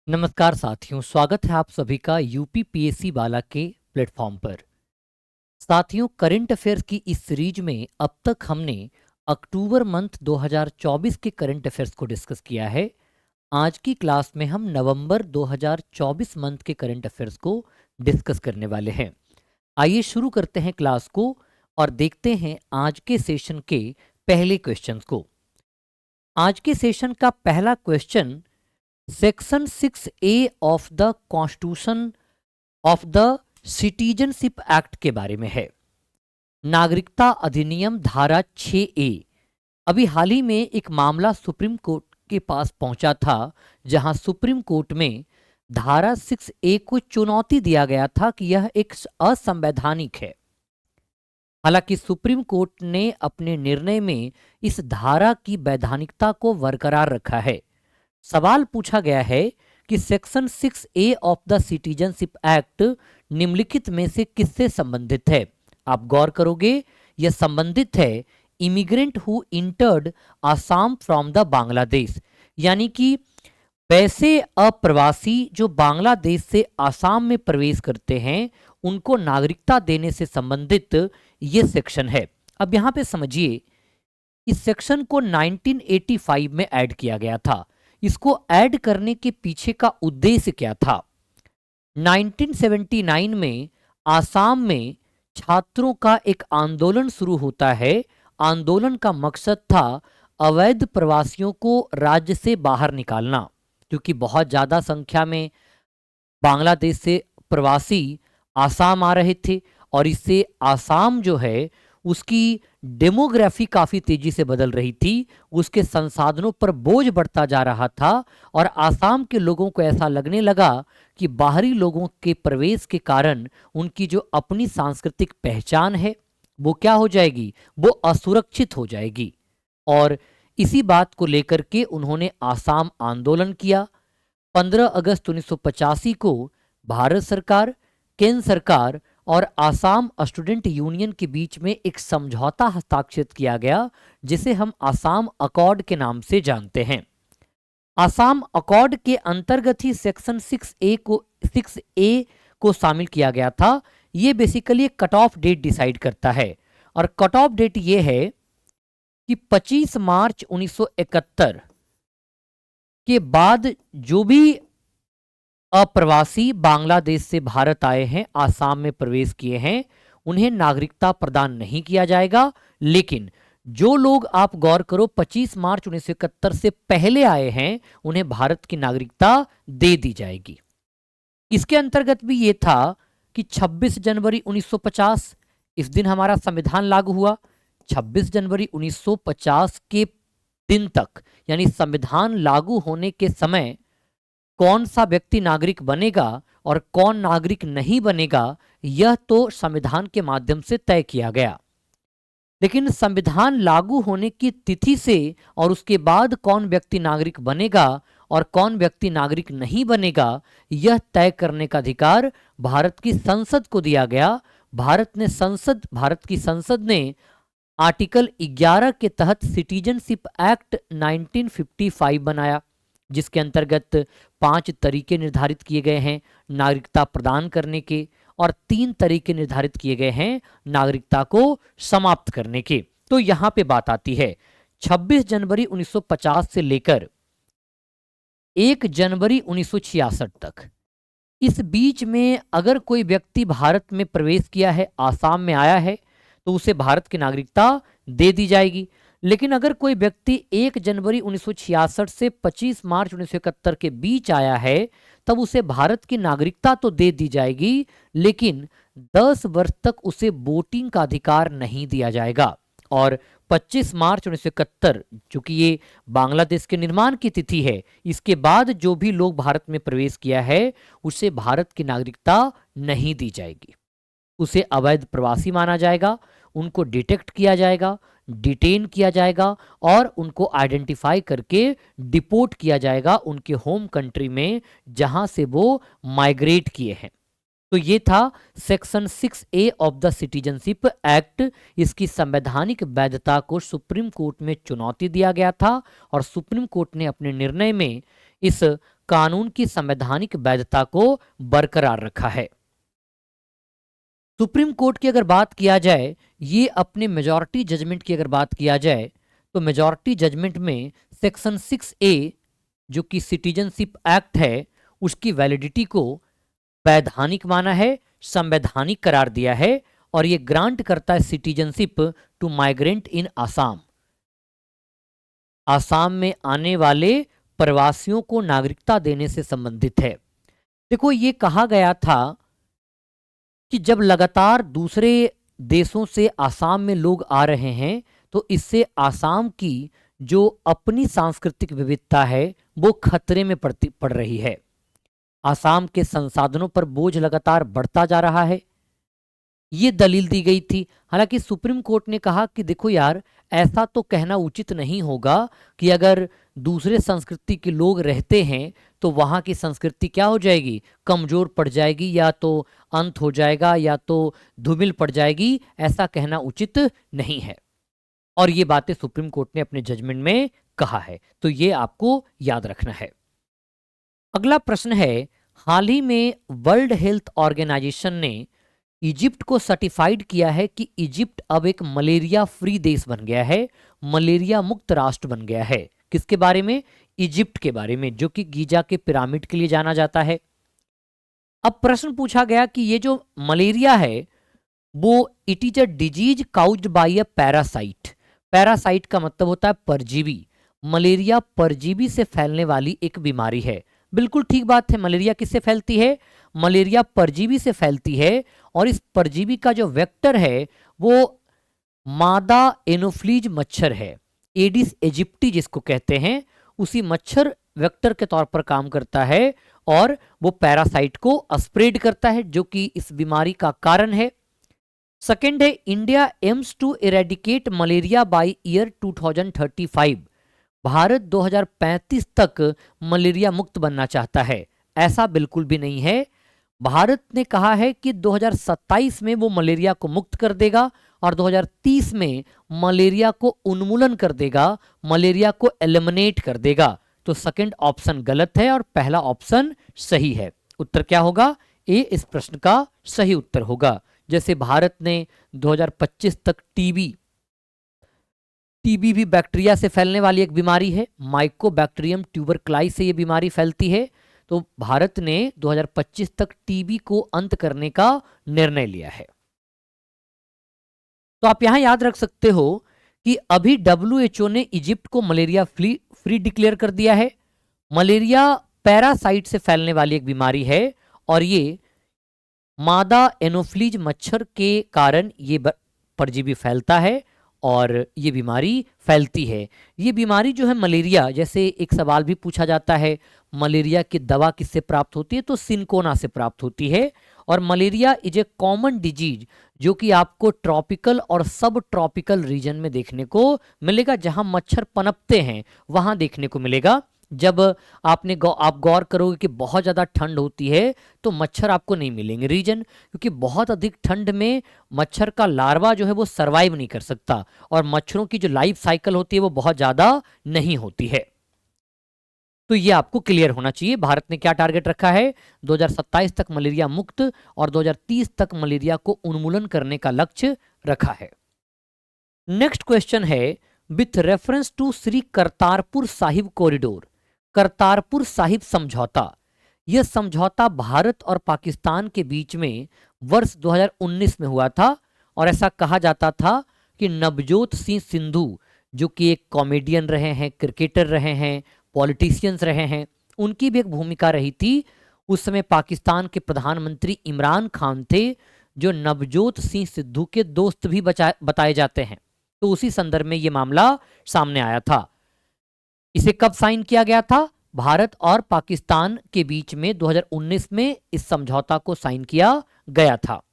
नमस्कार साथियों, स्वागत है आप सभी का यूपीपीएससी वाला के प्लेटफॉर्म पर। साथियों, करंट अफेयर्स की इस सीरीज में अब तक हमने अक्टूबर मंथ 2024 के करंट अफेयर्स को डिस्कस किया है। आज की क्लास में हम नवंबर 2024 मंथ के करंट अफेयर्स को डिस्कस करने वाले हैं। आइए शुरू करते हैं क्लास को और देखते हैं आज के सेशन के पहले क्वेश्चंस को। आज के सेशन का पहला question section 6A of the constitution of the citizenship act के बारे में है। नागरिकता अधिनियम धारा 6A। अभी हाल ही में एक मामला सुप्रीम कोर्ट के पास पहुंचा था, जहां सुप्रीम कोर्ट में धारा 6A को चुनौती दिया गया था कि यह एक असंवैधानिक है। हालांकि सुप्रीम कोर्ट ने अपने निर्णय में इस धारा की वैधानिकता को बरकरार रखा है। सवाल पूछा गया है कि section 6A of the citizenship act निम्नलिखित में से किससे संबंधित है। आप गौर करोगे, यह संबंधित है immigrant who entered Assam from the Bangladesh, यानी कि वैसे अप्रवासी जो बांग्लादेश से आसाम में प्रवेश करते हैं उनको नागरिकता देने से संबंधित ये सेक्शन है। अब यहाँ पे समझिए, इस सेक्शन को 1985 में ऐड किया गया था। इसको ऐड करने के पीछे का उद्देश्य क्या था? 1979 में आसाम में छात्रों का एक आंदोलन शुरू होता है। आंदोलन का मकसद था अवैध प्रवासियों को राज्य से बाहर निकालना, क्योंकि बहुत ज़्यादा संख्या में बांग्लादेश से प्रवासी आसाम आ रहे थे और इससे आसाम जो है उसकी डेमोग्राफी काफ़ी तेजी से बदल रही थी, उसके संसाधनों पर बोझ बढ़ता जा रहा था और आसाम के लोगों को ऐसा लगने लगा कि बाहरी लोगों के प्रवेश के कारण उनकी जो अपनी सांस्कृतिक पहचान है वो क्या हो जाएगी, वो असुरक्षित हो जाएगी। और इसी बात को लेकर के उन्होंने आसाम आंदोलन किया। 15 अगस्त 1985 को भारत सरकार, केंद्र सरकार और आसाम स्टूडेंट यूनियन के बीच में एक समझौता हस्ताक्षरित किया गया, जिसे हम आसाम अकॉर्ड के नाम से जानते हैं। आसाम अकॉर्ड के अंतर्गत ही सेक्शन 6A को शामिल किया गया था। ये बेसिकली एक कट ऑफ डेट डिसाइड करता है और कट ऑफ डेट ये है कि 25 मार्च 1971 के बाद जो भी अप्रवासी बांग्लादेश से भारत आए हैं, आसाम में प्रवेश किए हैं, उन्हें नागरिकता प्रदान नहीं किया जाएगा। लेकिन जो लोग, आप गौर करो, 25 मार्च 1971 से पहले आए हैं उन्हें भारत की नागरिकता दे दी जाएगी। इसके अंतर्गत भी ये था कि 26 जनवरी 1950 इस दिन हमारा संविधान लागू हुआ। 26 जनवरी 1950 के दिन तक, यानी संविधान लागू होने के समय, कौन सा व्यक्ति नागरिक बनेगा और कौन नागरिक नहीं बनेगा यह तो संविधान के माध्यम से तय किया गया। लेकिन संविधान लागू होने की तिथि से और उसके बाद कौन व्यक्ति नागरिक बनेगा और कौन व्यक्ति नागरिक नहीं बनेगा यह तय करने का अधिकार भारत की संसद को दिया गया। भारत की संसद ने आर्टिकल 11 के तहत सिटीजनशिप एक्ट 1955 बनाया, जिसके अंतर्गत 5 तरीके निर्धारित किए गए हैं नागरिकता प्रदान करने के और 3 तरीके निर्धारित किए गए हैं नागरिकता को समाप्त करने के। तो यहां पे बात आती है 26 जनवरी 1950 से लेकर 1 जनवरी 1966 तक, इस बीच में अगर कोई व्यक्ति भारत में प्रवेश किया है, आसाम में आया है, तो उसे भारत की नागरिकता दे दी जाएगी। लेकिन अगर कोई व्यक्ति 1 जनवरी 1966 से 25 मार्च 1971 के बीच आया है, तब उसे भारत की नागरिकता तो दे दी जाएगी, लेकिन 10 वर्ष तक उसे वोटिंग का अधिकार नहीं दिया जाएगा। और 25 मार्च 1971, चूंकि ये बांग्लादेश के निर्माण की तिथि है, इसके बाद जो भी लोग भारत में प्रवेश किया है उसे भारत की नागरिकता नहीं दी जाएगी। उसे अवैध प्रवासी माना जाएगा, उनको डिटेक्ट किया जाएगा, डिटेन किया जाएगा और उनको आइडेंटिफाई करके डिपोर्ट किया जाएगा उनके होम कंट्री में जहां से वो माइग्रेट किए हैं। तो ये था section 6A of the citizenship act. इसकी संवैधानिक वैधता को सुप्रीम कोर्ट में चुनौती दिया गया था और सुप्रीम कोर्ट ने अपने निर्णय में इस कानून की संवैधानिक वैधता को बरकरार रखा है। सुप्रीम कोर्ट की अगर बात किया जाए, ये अपने मेजॉरिटी जजमेंट की अगर बात किया जाए तो मेजॉरिटी जजमेंट में सेक्शन 6A जो कि सिटीजनशिप एक्ट है उसकी वैलिडिटी को वैधानिक माना है, संवैधानिक करार दिया है और ये ग्रांट करता है सिटीजनशिप टू माइग्रेंट इन आसाम। आसाम में आने वाले प्रवासियों को नागरिकता देने से संबंधित है। देखो, ये कहा गया था कि जब लगातार दूसरे देशों से आसाम में लोग आ रहे हैं तो इससे आसाम की जो अपनी सांस्कृतिक विविधता है वो खतरे में पड़ रही है। आसाम के संसाधनों पर बोझ लगातार बढ़ता जा रहा है, ये दलील दी गई थी। हालांकि सुप्रीम कोर्ट ने कहा कि देखो यार, ऐसा तो कहना उचित नहीं होगा कि अगर दूसरे संस्कृति के लोग रहते हैं तो वहाँ की संस्कृति क्या हो जाएगी, कमजोर पड़ जाएगी, या तो अंत हो जाएगा या तो धूमिल पड़ जाएगी। ऐसा कहना उचित नहीं है और ये बातें सुप्रीम कोर्ट ने अपने जजमेंट में कहा है, तो ये आपको याद रखना है। अगला प्रश्न है, हाल ही में वर्ल्ड हेल्थ ऑर्गेनाइजेशन ने इजिप्ट को सर्टिफाइड किया है कि इजिप्ट अब एक मलेरिया फ्री देश बन गया है, मलेरिया मुक्त राष्ट्र बन गया है। किसके बारे में? इजिप्ट के बारे में, जो कि गीजा के पिरामिड के लिए जाना जाता है। अब प्रश्न पूछा गया कि ये जो मलेरिया है वो it is a disease caused bye a parasite. Parasite का मतलब होता है परजीवी। मलेरिया परजीवी से फैलने वाली एक बीमारी है। बिल्कुल ठीक बात है। मलेरिया किससे फैलती है? मलेरिया परजीवी से फैलती है और इस परजीवी का जो वेक्टर है वो मादा एनोफ्लीज मच्छर है, एडिस एजिप्टी जिसको कहते हैं, उसी मच्छर वेक्टर के तौर पर काम करता है और वो पैरासाइट को स्प्रेड करता है जो कि इस बीमारी का कारण है। सेकेंड है, India aims to eradicate malaria by year 2035। Bharat 2035 तक मलेरिया मुक्त बनना चाहता है। ऐसा बिल्कुल भी नहीं है। भारत ने कहा है कि 2027 में वो मलेरिया को मुक्त कर देगा और 2030 में मलेरिया को उन्मूलन कर देगा, मलेरिया को एलिमिनेट कर देगा। तो सेकंड ऑप्शन गलत है और पहला ऑप्शन सही है। उत्तर क्या होगा? ए इस प्रश्न का सही उत्तर होगा। जैसे भारत ने 2025 तक टीबी भी बैक्टीरिया से फैलने वाली एक बीमारी है, माइकोबैक्टीरियम ट्यूबरक्लाई से ये बीमारी फैलती है, तो भारत ने 2025 तक टीबी को अंत करने का निर्णय लिया है। तो आप यहां याद रख सकते हो कि अभी WHO ने इजिप्ट को मलेरिया फ्री डिक्लेयर कर दिया है। मलेरिया पैरासाइट से फैलने वाली एक बीमारी है और ये मादा एनोफ्लीज मच्छर के कारण ये परजीवी फैलता है और ये बीमारी फैलती है। ये बीमारी जो है मलेरिया, जैसे एक सवाल भी पूछा जाता है मलेरिया की दवा किससे प्राप्त होती है, तो सिनकोना से प्राप्त होती है। और malaria is a common disease जो कि आपको ट्रॉपिकल और सब ट्रॉपिकल रीजन में देखने को मिलेगा। जहां मच्छर पनपते हैं वहां देखने को मिलेगा। जब आप गौर करोगे कि बहुत ज़्यादा ठंड होती है तो मच्छर आपको नहीं मिलेंगे। रीजन क्योंकि बहुत अधिक ठंड में मच्छर का लार्वा जो है वो सरवाइव नहीं कर सकता और मच्छरों की जो लाइफ साइकिल होती है वो बहुत ज़्यादा नहीं होती है। तो ये आपको क्लियर होना चाहिए। भारत ने क्या टारगेट रखा है? 2027 तक मलेरिया मुक्त और 2030 तक मलेरिया को उन्मूलन करने का लक्ष्य रखा है। नेक्स्ट क्वेश्चन है, with reference to Shri Kartarpur Sahib corridor, Kartarpur Sahib समझौता, यह समझौता भारत और पाकिस्तान के बीच में वर्ष 2019 में हुआ था और ऐसा कहा जाता था कि नवजोत सिंह सिद्धू जो कि एक कॉमेडियन रहे हैं, क्रिकेटर रहे हैं, पॉलिटिशियंस रहे हैं, उनकी भी एक भूमिका रही थी। उस समय पाकिस्तान के प्रधानमंत्री इमरान खान थे जो नवजोत सिंह सिद्धू के दोस्त भी बताए जाते हैं। तो उसी संदर्भ में ये मामला सामने आया था। इसे कब साइन किया गया था? भारत और पाकिस्तान के बीच में 2019 में इस समझौता को साइन किया गया था।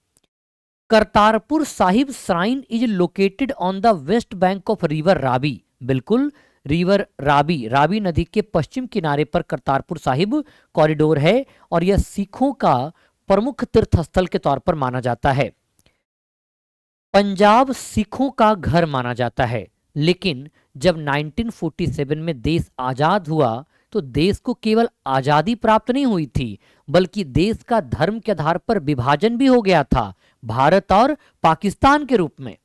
Kartarpur Sahib shrine is located on the West Bank of river Ravi. बिल्कुल, रिवर रावी नदी के पश्चिम किनारे पर करतारपुर साहिब कॉरिडोर है और यह सिखों का प्रमुख तीर्थ स्थल के तौर पर माना जाता है। पंजाब सिखों का घर माना जाता है, लेकिन जब 1947 में देश आजाद हुआ तो देश को केवल आजादी प्राप्त नहीं हुई थी, बल्कि देश का धर्म के आधार पर विभाजन भी हो गया था, भारत और पाकिस्तान के रूप में।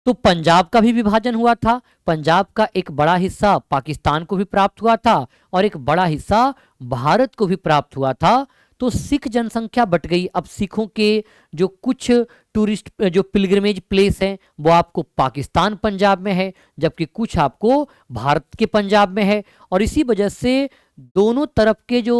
तो पंजाब का भी विभाजन हुआ था, पंजाब का एक बड़ा हिस्सा पाकिस्तान को भी प्राप्त हुआ था और एक बड़ा हिस्सा भारत को भी प्राप्त हुआ था। तो सिख जनसंख्या बट गई। अब सिखों के जो कुछ टूरिस्ट जो पिलग्रिमेज प्लेस हैं वो आपको पाकिस्तान पंजाब में है, जबकि कुछ आपको भारत के पंजाब में है। और इसी वजह से दोनों तरफ के जो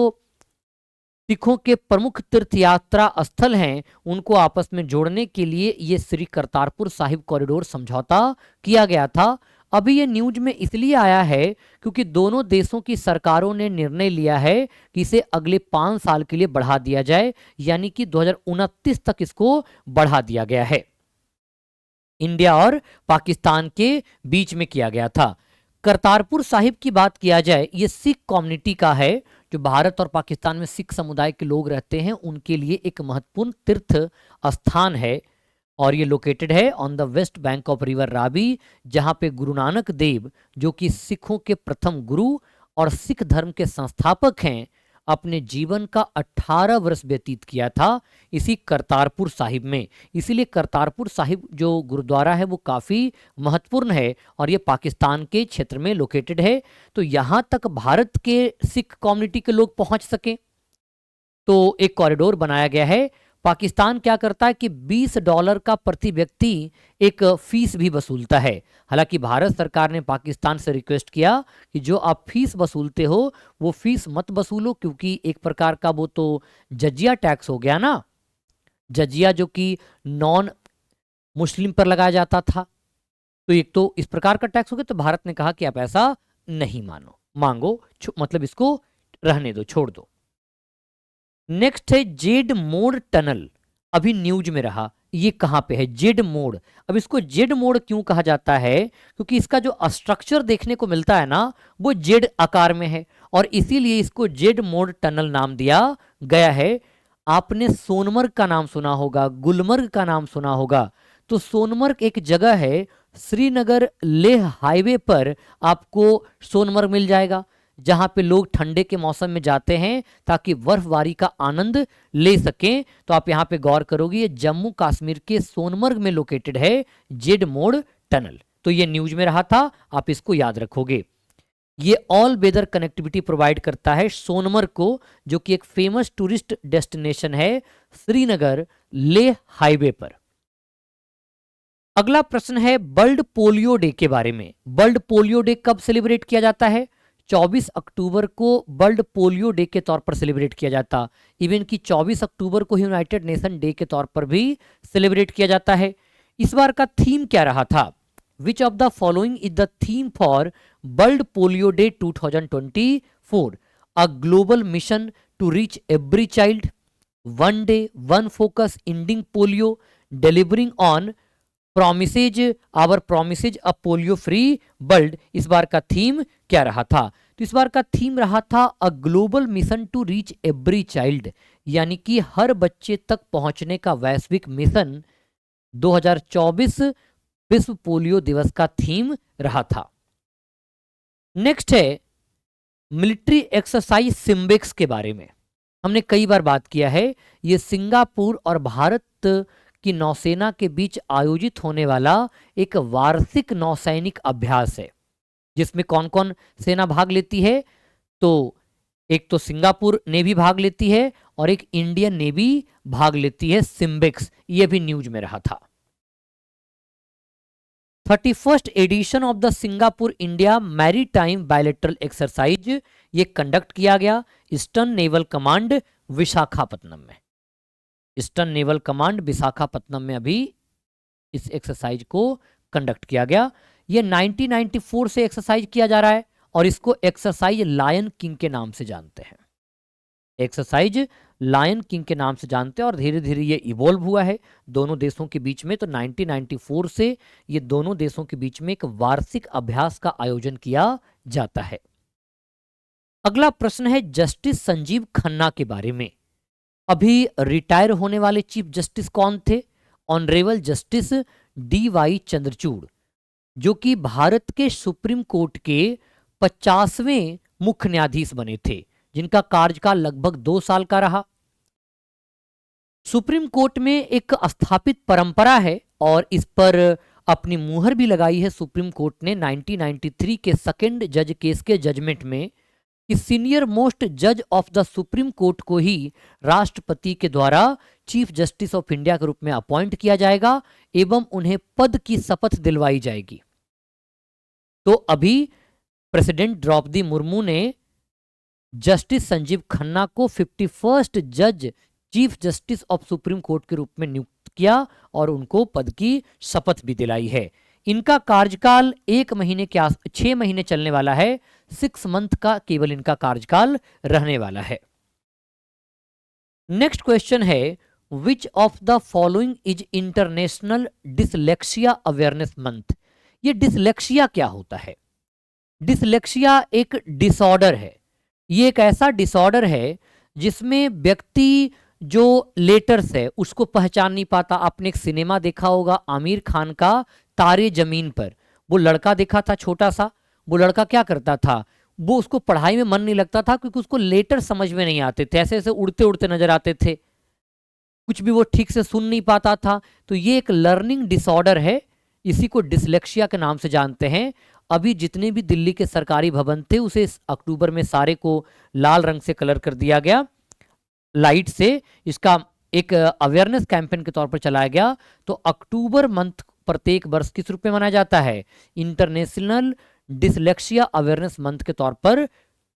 सिखों के प्रमुख तीर्थ यात्रा स्थल हैं उनको आपस में जोड़ने के लिए ये श्री करतारपुर साहिब कॉरिडोर समझौता किया गया था। अभी ये न्यूज में इसलिए आया है क्योंकि दोनों देशों की सरकारों ने निर्णय लिया है कि इसे अगले 5 साल के लिए बढ़ा दिया जाए, यानी कि 2029 तक इसको बढ़ा दिया गया है। इंडिया और पाकिस्तान के बीच में किया गया था। करतारपुर साहिब की बात किया जाए, ये सिख कम्युनिटी का है, जो भारत और पाकिस्तान में सिख समुदाय के लोग रहते हैं उनके लिए एक महत्वपूर्ण तीर्थ स्थान है। और ये लोकेटेड है on the West Bank of river Ravi, जहां पे गुरु नानक देव जो कि सिखों के प्रथम गुरु और सिख धर्म के संस्थापक हैं, अपने जीवन का 18 वर्ष व्यतीत किया था इसी करतारपुर साहिब में। इसीलिए करतारपुर साहिब जो गुरुद्वारा है वो काफ़ी महत्वपूर्ण है और ये पाकिस्तान के क्षेत्र में लोकेटेड है। तो यहाँ तक भारत के सिख कम्युनिटी के लोग पहुँच सकें तो एक कॉरिडोर बनाया गया है। पाकिस्तान क्या करता है कि $20 का प्रति व्यक्ति एक फीस भी वसूलता है। हालांकि भारत सरकार ने पाकिस्तान से रिक्वेस्ट किया कि जो आप फीस वसूलते हो वो फीस मत वसूलो, क्योंकि एक प्रकार का वो तो जजिया टैक्स हो गया ना, जजिया जो कि नॉन मुस्लिम पर लगाया जाता था। तो एक तो इस प्रकार का टैक्स हो गया, तो भारत ने कहा कि आप ऐसा नहीं मांगो, मतलब इसको रहने दो, छोड़ दो। नेक्स्ट है जेड मोड़ टनल, अभी न्यूज में रहा। ये कहां पे है? जेड मोड़। अब इसको जेड मोड़ क्यों कहा जाता है? क्योंकि इसका जो स्ट्रक्चर देखने को मिलता है ना वो जेड आकार में है और इसीलिए इसको जेड मोड़ टनल नाम दिया गया है। आपने सोनमर्ग का नाम सुना होगा, गुलमर्ग का नाम सुना होगा। तो सोनमर्ग एक जगह है, श्रीनगर लेह हाईवे पर आपको सोनमर्ग मिल जाएगा, जहां पे लोग ठंडे के मौसम में जाते हैं ताकि बर्फबारी का आनंद ले सकें। तो आप यहां पे गौर करोगे, ये जम्मू कश्मीर के सोनमर्ग में लोकेटेड है जेड मोड़ टनल। तो ये न्यूज में रहा था, आप इसको याद रखोगे। ये ऑल वेदर कनेक्टिविटी प्रोवाइड करता है सोनमर्ग को, जो कि एक फेमस टूरिस्ट डेस्टिनेशन है श्रीनगर लेह हाईवे पर। अगला प्रश्न है वर्ल्ड पोलियो डे के बारे में। वर्ल्ड पोलियो डे कब सेलिब्रेट किया जाता है? 24 अक्टूबर को वर्ल्ड पोलियो डे के तौर पर सेलिब्रेट किया जाता। इवन कि 24 अक्टूबर को यूनाइटेड नेशन डे के तौर पर भी सेलिब्रेट किया जाता है। इस बार का थीम क्या रहा था? Which of the following is the theme for world polio day 2024? A global mission to reach every child, one day one focus ending polio, delivering on promises our promises a polio free world. इस बार का theme क्या रहा था? तो इस बार का थीम रहा था a global mission to reach every child, यानी कि हर बच्चे तक पहुंचने का वैश्विक मिशन 2024 विश्व पोलियो दिवस का थीम रहा था। नेक्स्ट है मिलिट्री एक्सरसाइज सिम्बेक्स के बारे में। हमने कई बार बात किया है, ये सिंगापुर और भारत की नौसेना के बीच आयोजित होने वाला एक वार्षिक नौसैनिक अभ्यास है, जिसमें कौन कौन सेना भाग लेती है? तो एक तो सिंगापुर नेवी भाग लेती है और एक इंडियन नेवी भाग लेती है, सिम्बेक्स। ये भी न्यूज में रहा था। 31st edition of the Singapore India maritime bilateral exercise ये कंडक्ट किया गया ईस्टर्न नेवल कमांड विशाखापत्तनम में। ईस्टर्न नेवल कमांड विशाखापत्तनम में अभी इस एक्सरसाइज को कंडक्ट किया गया। ये 1994 से एक्सरसाइज किया जा रहा है और इसको एक्सरसाइज लायन किंग के नाम से जानते हैं। एक्सरसाइज लायन किंग के नाम से जानते हैं और धीरे धीरे ये इवॉल्व हुआ है दोनों देशों के बीच में। तो 1994 से ये दोनों देशों के बीच में एक वार्षिक अभ्यास का आयोजन किया जाता है। अगला प्रश्न है जस्टिस संजीव खन्ना के बारे में। अभी रिटायर होने वाले चीफ जस्टिस कौन थे? ऑनरेबल जस्टिस DY चंद्रचूड़, जो कि भारत के सुप्रीम कोर्ट के 50वें मुख्य न्यायाधीश बने थे, जिनका कार्यकाल लगभग 2 साल का रहा। सुप्रीम कोर्ट में एक स्थापित परंपरा है और इस पर अपनी मुहर भी लगाई है सुप्रीम कोर्ट ने 1993 के सेकंड जज केस के जजमेंट में कि सीनियर मोस्ट जज ऑफ द सुप्रीम कोर्ट को ही राष्ट्रपति के द्वारा चीफ जस्टिस ऑफ इंडिया के रूप में अपॉइंट किया जाएगा एवं उन्हें पद की शपथ दिलवाई जाएगी। तो अभी प्रेसिडेंट द्रौपदी मुर्मू ने जस्टिस संजीव खन्ना को 51st जज chief justice of supreme court के रूप में नियुक्त किया और उनको पद की शपथ भी दिलाई है। इनका कार्यकाल 6 महीने चलने वाला है, 6 मंथ का केवल इनका कार्यकाल रहने वाला है। नेक्स्ट क्वेश्चन है, विच of the following is international dyslexia awareness month. ये डिसलेक्सिया क्या होता है? डिसलेक्सिया एक डिसऑर्डर है। ये एक ऐसा डिसऑर्डर है जिसमें व्यक्ति जो लेटर्स है उसको पहचान नहीं पाता। आपने एक सिनेमा देखा होगा आमिर खान का तारे जमीन पर, वो लड़का देखा था छोटा सा, वो लड़का क्या करता था, वो उसको पढ़ाई में मन नहीं लगता था क्योंकि उसको लेटर समझ में नहीं आते थे, ऐसे ऐसे उड़ते उड़ते नजर आते थे, कुछ भी वो ठीक से सुन नहीं पाता था। तो ये एक लर्निंग डिसऑर्डर है, इसी को डिसलेक्सिया के नाम से जानते हैं। अभी जितने भी दिल्ली के सरकारी भवन थे उसे इस अक्टूबर में सारे को लाल रंग से कलर कर दिया गया, लाइट से। इसका एक अवेयरनेस कैंपेन के तौर पर चलाया गया। तो अक्टूबर मंथ प्रत्येक वर्ष किस रूप में मनाया जाता है? इंटरनेशनल डिसलेक्सिया अवेयरनेस मंथ के तौर पर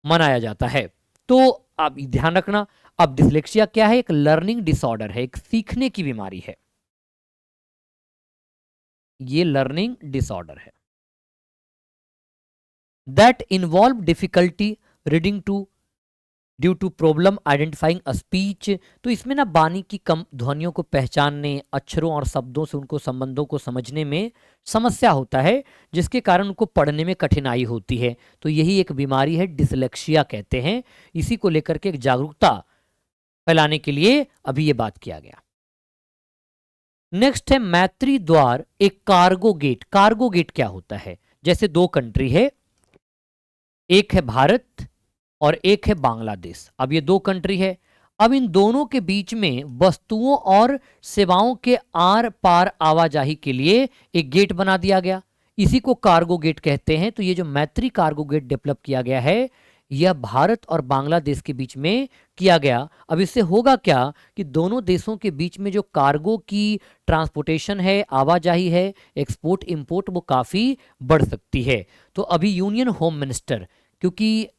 मनाया जाता है। तो आप ध्यान रखना, अब डिसलेक्सिया क्या है? एक लर्निंग डिसऑर्डर है, एक सीखने की बीमारी है, ये लर्निंग डिसऑर्डर है। That involve difficulty reading to due to problem identifying a speech. तो इसमें ना बानी की कम ध्वनियों को पहचानने, अक्षरों और शब्दों से उनको संबंधों को समझने में समस्या होता है, जिसके कारण उनको पढ़ने में कठिनाई होती है। तो यही एक बीमारी है, डिसलेक्सिया कहते हैं। इसी को लेकर के एक जागरूकता फैलाने के लिए अभी ये बात किया गया। नेक्स्ट है मैत्री द्वार एक कार्गो गेट। कार्गो गेट क्या होता है? जैसे 2 कंट्री है, एक है भारत और एक है बांग्लादेश। अब ये 2 कंट्री है, अब इन दोनों के बीच में वस्तुओं और सेवाओं के आर पार आवाजाही के लिए एक गेट बना दिया गया, इसी को कार्गो गेट कहते हैं। तो ये जो मैत्री कार्गो गेट डेवलप किया गया है, यह भारत और बांग्लादेश के बीच में किया गया। अब इससे होगा क्या कि दोनों देशों के बीच में जो कार्गो की ट्रांसपोर्टेशन है, आवाजाही है, एक्सपोर्ट इंपोर्ट, वो काफ़ी बढ़ सकती है। तो अभी यूनियन होम मिनिस्टर, क्योंकि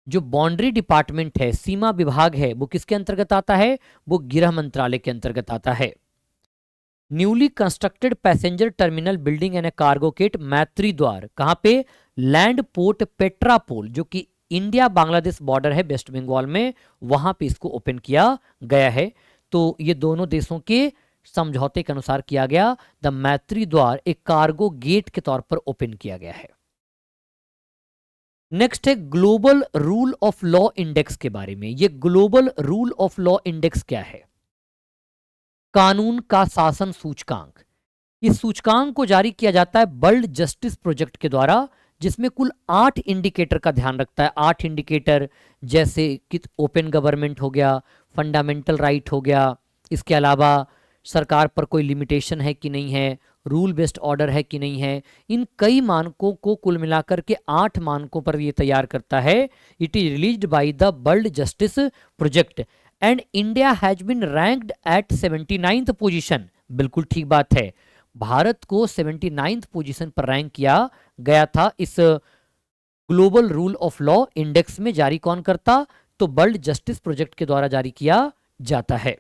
जो बाउंड्री डिपार्टमेंट है, सीमा विभाग है, वो किसके अंतर्गत आता है? वो गृह मंत्रालय के अंतर्गत आता है। Newly constructed passenger terminal building and a cargo gate Maitri Dwar, कहाँ पे? लैंड पोर्ट पेट्रापोल, जो कि इंडिया बांग्लादेश बॉर्डर है वेस्ट बंगाल में, वहां पे इसको ओपन किया गया है। तो ये दोनों देशों के समझौते के अनुसार किया गया। द मैत्री द्वार एक कार्गो गेट के तौर पर ओपन किया गया है। नेक्स्ट है global rule of law index के बारे में। ये global rule of law index क्या है? कानून का शासन सूचकांक। इस सूचकांक को जारी किया जाता है वर्ल्ड जस्टिस प्रोजेक्ट के द्वारा, जिसमें कुल 8 इंडिकेटर का ध्यान रखता है। 8 इंडिकेटर जैसे कि ओपन गवर्नमेंट हो गया, फंडामेंटल राइट हो गया, इसके अलावा सरकार पर कोई लिमिटेशन है कि नहीं है, रूल बेस्ड ऑर्डर है कि नहीं है। इन कई मानकों को कुल मिलाकर के 8 मानकों पर ये तैयार करता है। It is released by the world justice project and India has been ranked at 79th position. बिल्कुल ठीक बात है, भारत को 79th पोजीशन पर रैंक किया गया था। इस global rule of law index में जारी कौन करता? तो वर्ल्ड जस्टिस प्रोजेक्ट के द्वारा जारी किया जाता है,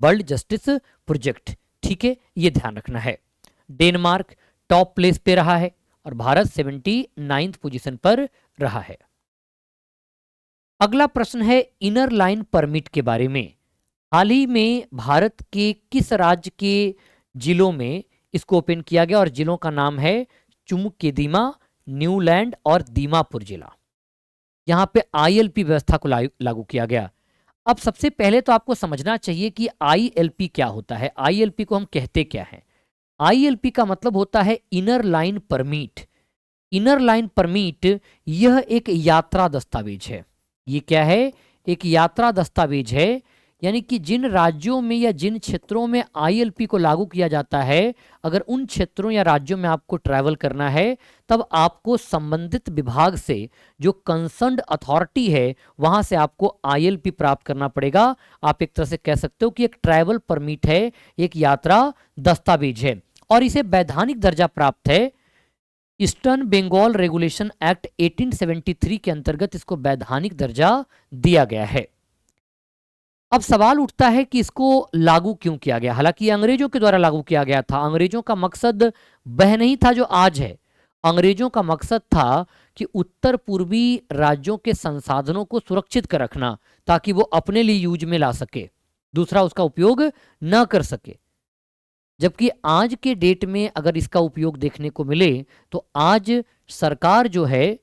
वर्ल्ड जस्टिस प्रोजेक्ट। ठीक है, ये ध्यान रखना है। डेनमार्क टॉप प्लेस पे रहा है और भारत 79th पोजीशन पर रहा है। अगला प्रश्न है इनर लाइन परमिट के बारे में। हाल ही में भारत के किस राज्य के जिलों में इसको ओपन किया गया? और जिलों का नाम है चुमकेदीमा, न्यूलैंड और दीमापुर जिला। यहां पे आईएलपी व्यवस्था को लागू किया गया। अब सबसे पहले तो आपको समझना चाहिए कि आईएलपी क्या होता है। आईएलपी को हम कहते क्या हैं? आईएलपी का मतलब होता है inner line permit. Inner line permit यह एक यात्रा दस्तावेज है। ये क्या है? एक यात्रा दस्तावेज है। यानी कि जिन राज्यों में या जिन क्षेत्रों में आईएलपी को लागू किया जाता है, अगर उन क्षेत्रों या राज्यों में आपको ट्रैवल करना है, तब आपको संबंधित विभाग से, जो कंसर्न्ड अथॉरिटी है, वहां से आपको आईएलपी प्राप्त करना पड़ेगा। आप एक तरह से कह सकते हो कि एक ट्रैवल परमिट है, एक यात्रा दस्तावेज है, और इसे वैधानिक दर्जा प्राप्त है। ईस्टर्न बंगाल रेगुलेशन एक्ट 1873 के अंतर्गत इसको वैधानिक दर्जा दिया गया है। अब सवाल उठता है कि इसको लागू क्यों किया गया? हालांकि ये अंग्रेजों के द्वारा लागू किया गया था। अंग्रेजों का मकसद वह नहीं था जो आज है। अंग्रेजों का मकसद था कि उत्तर पूर्वी राज्यों के संसाधनों को सुरक्षित कर रखना, ताकि वो अपने लिए यूज में ला सके, दूसरा उसका उपयोग न कर सके। जबकि आज के डेट में अगर इसका उपयोग देखने को मिले, तो आज सरकार जो है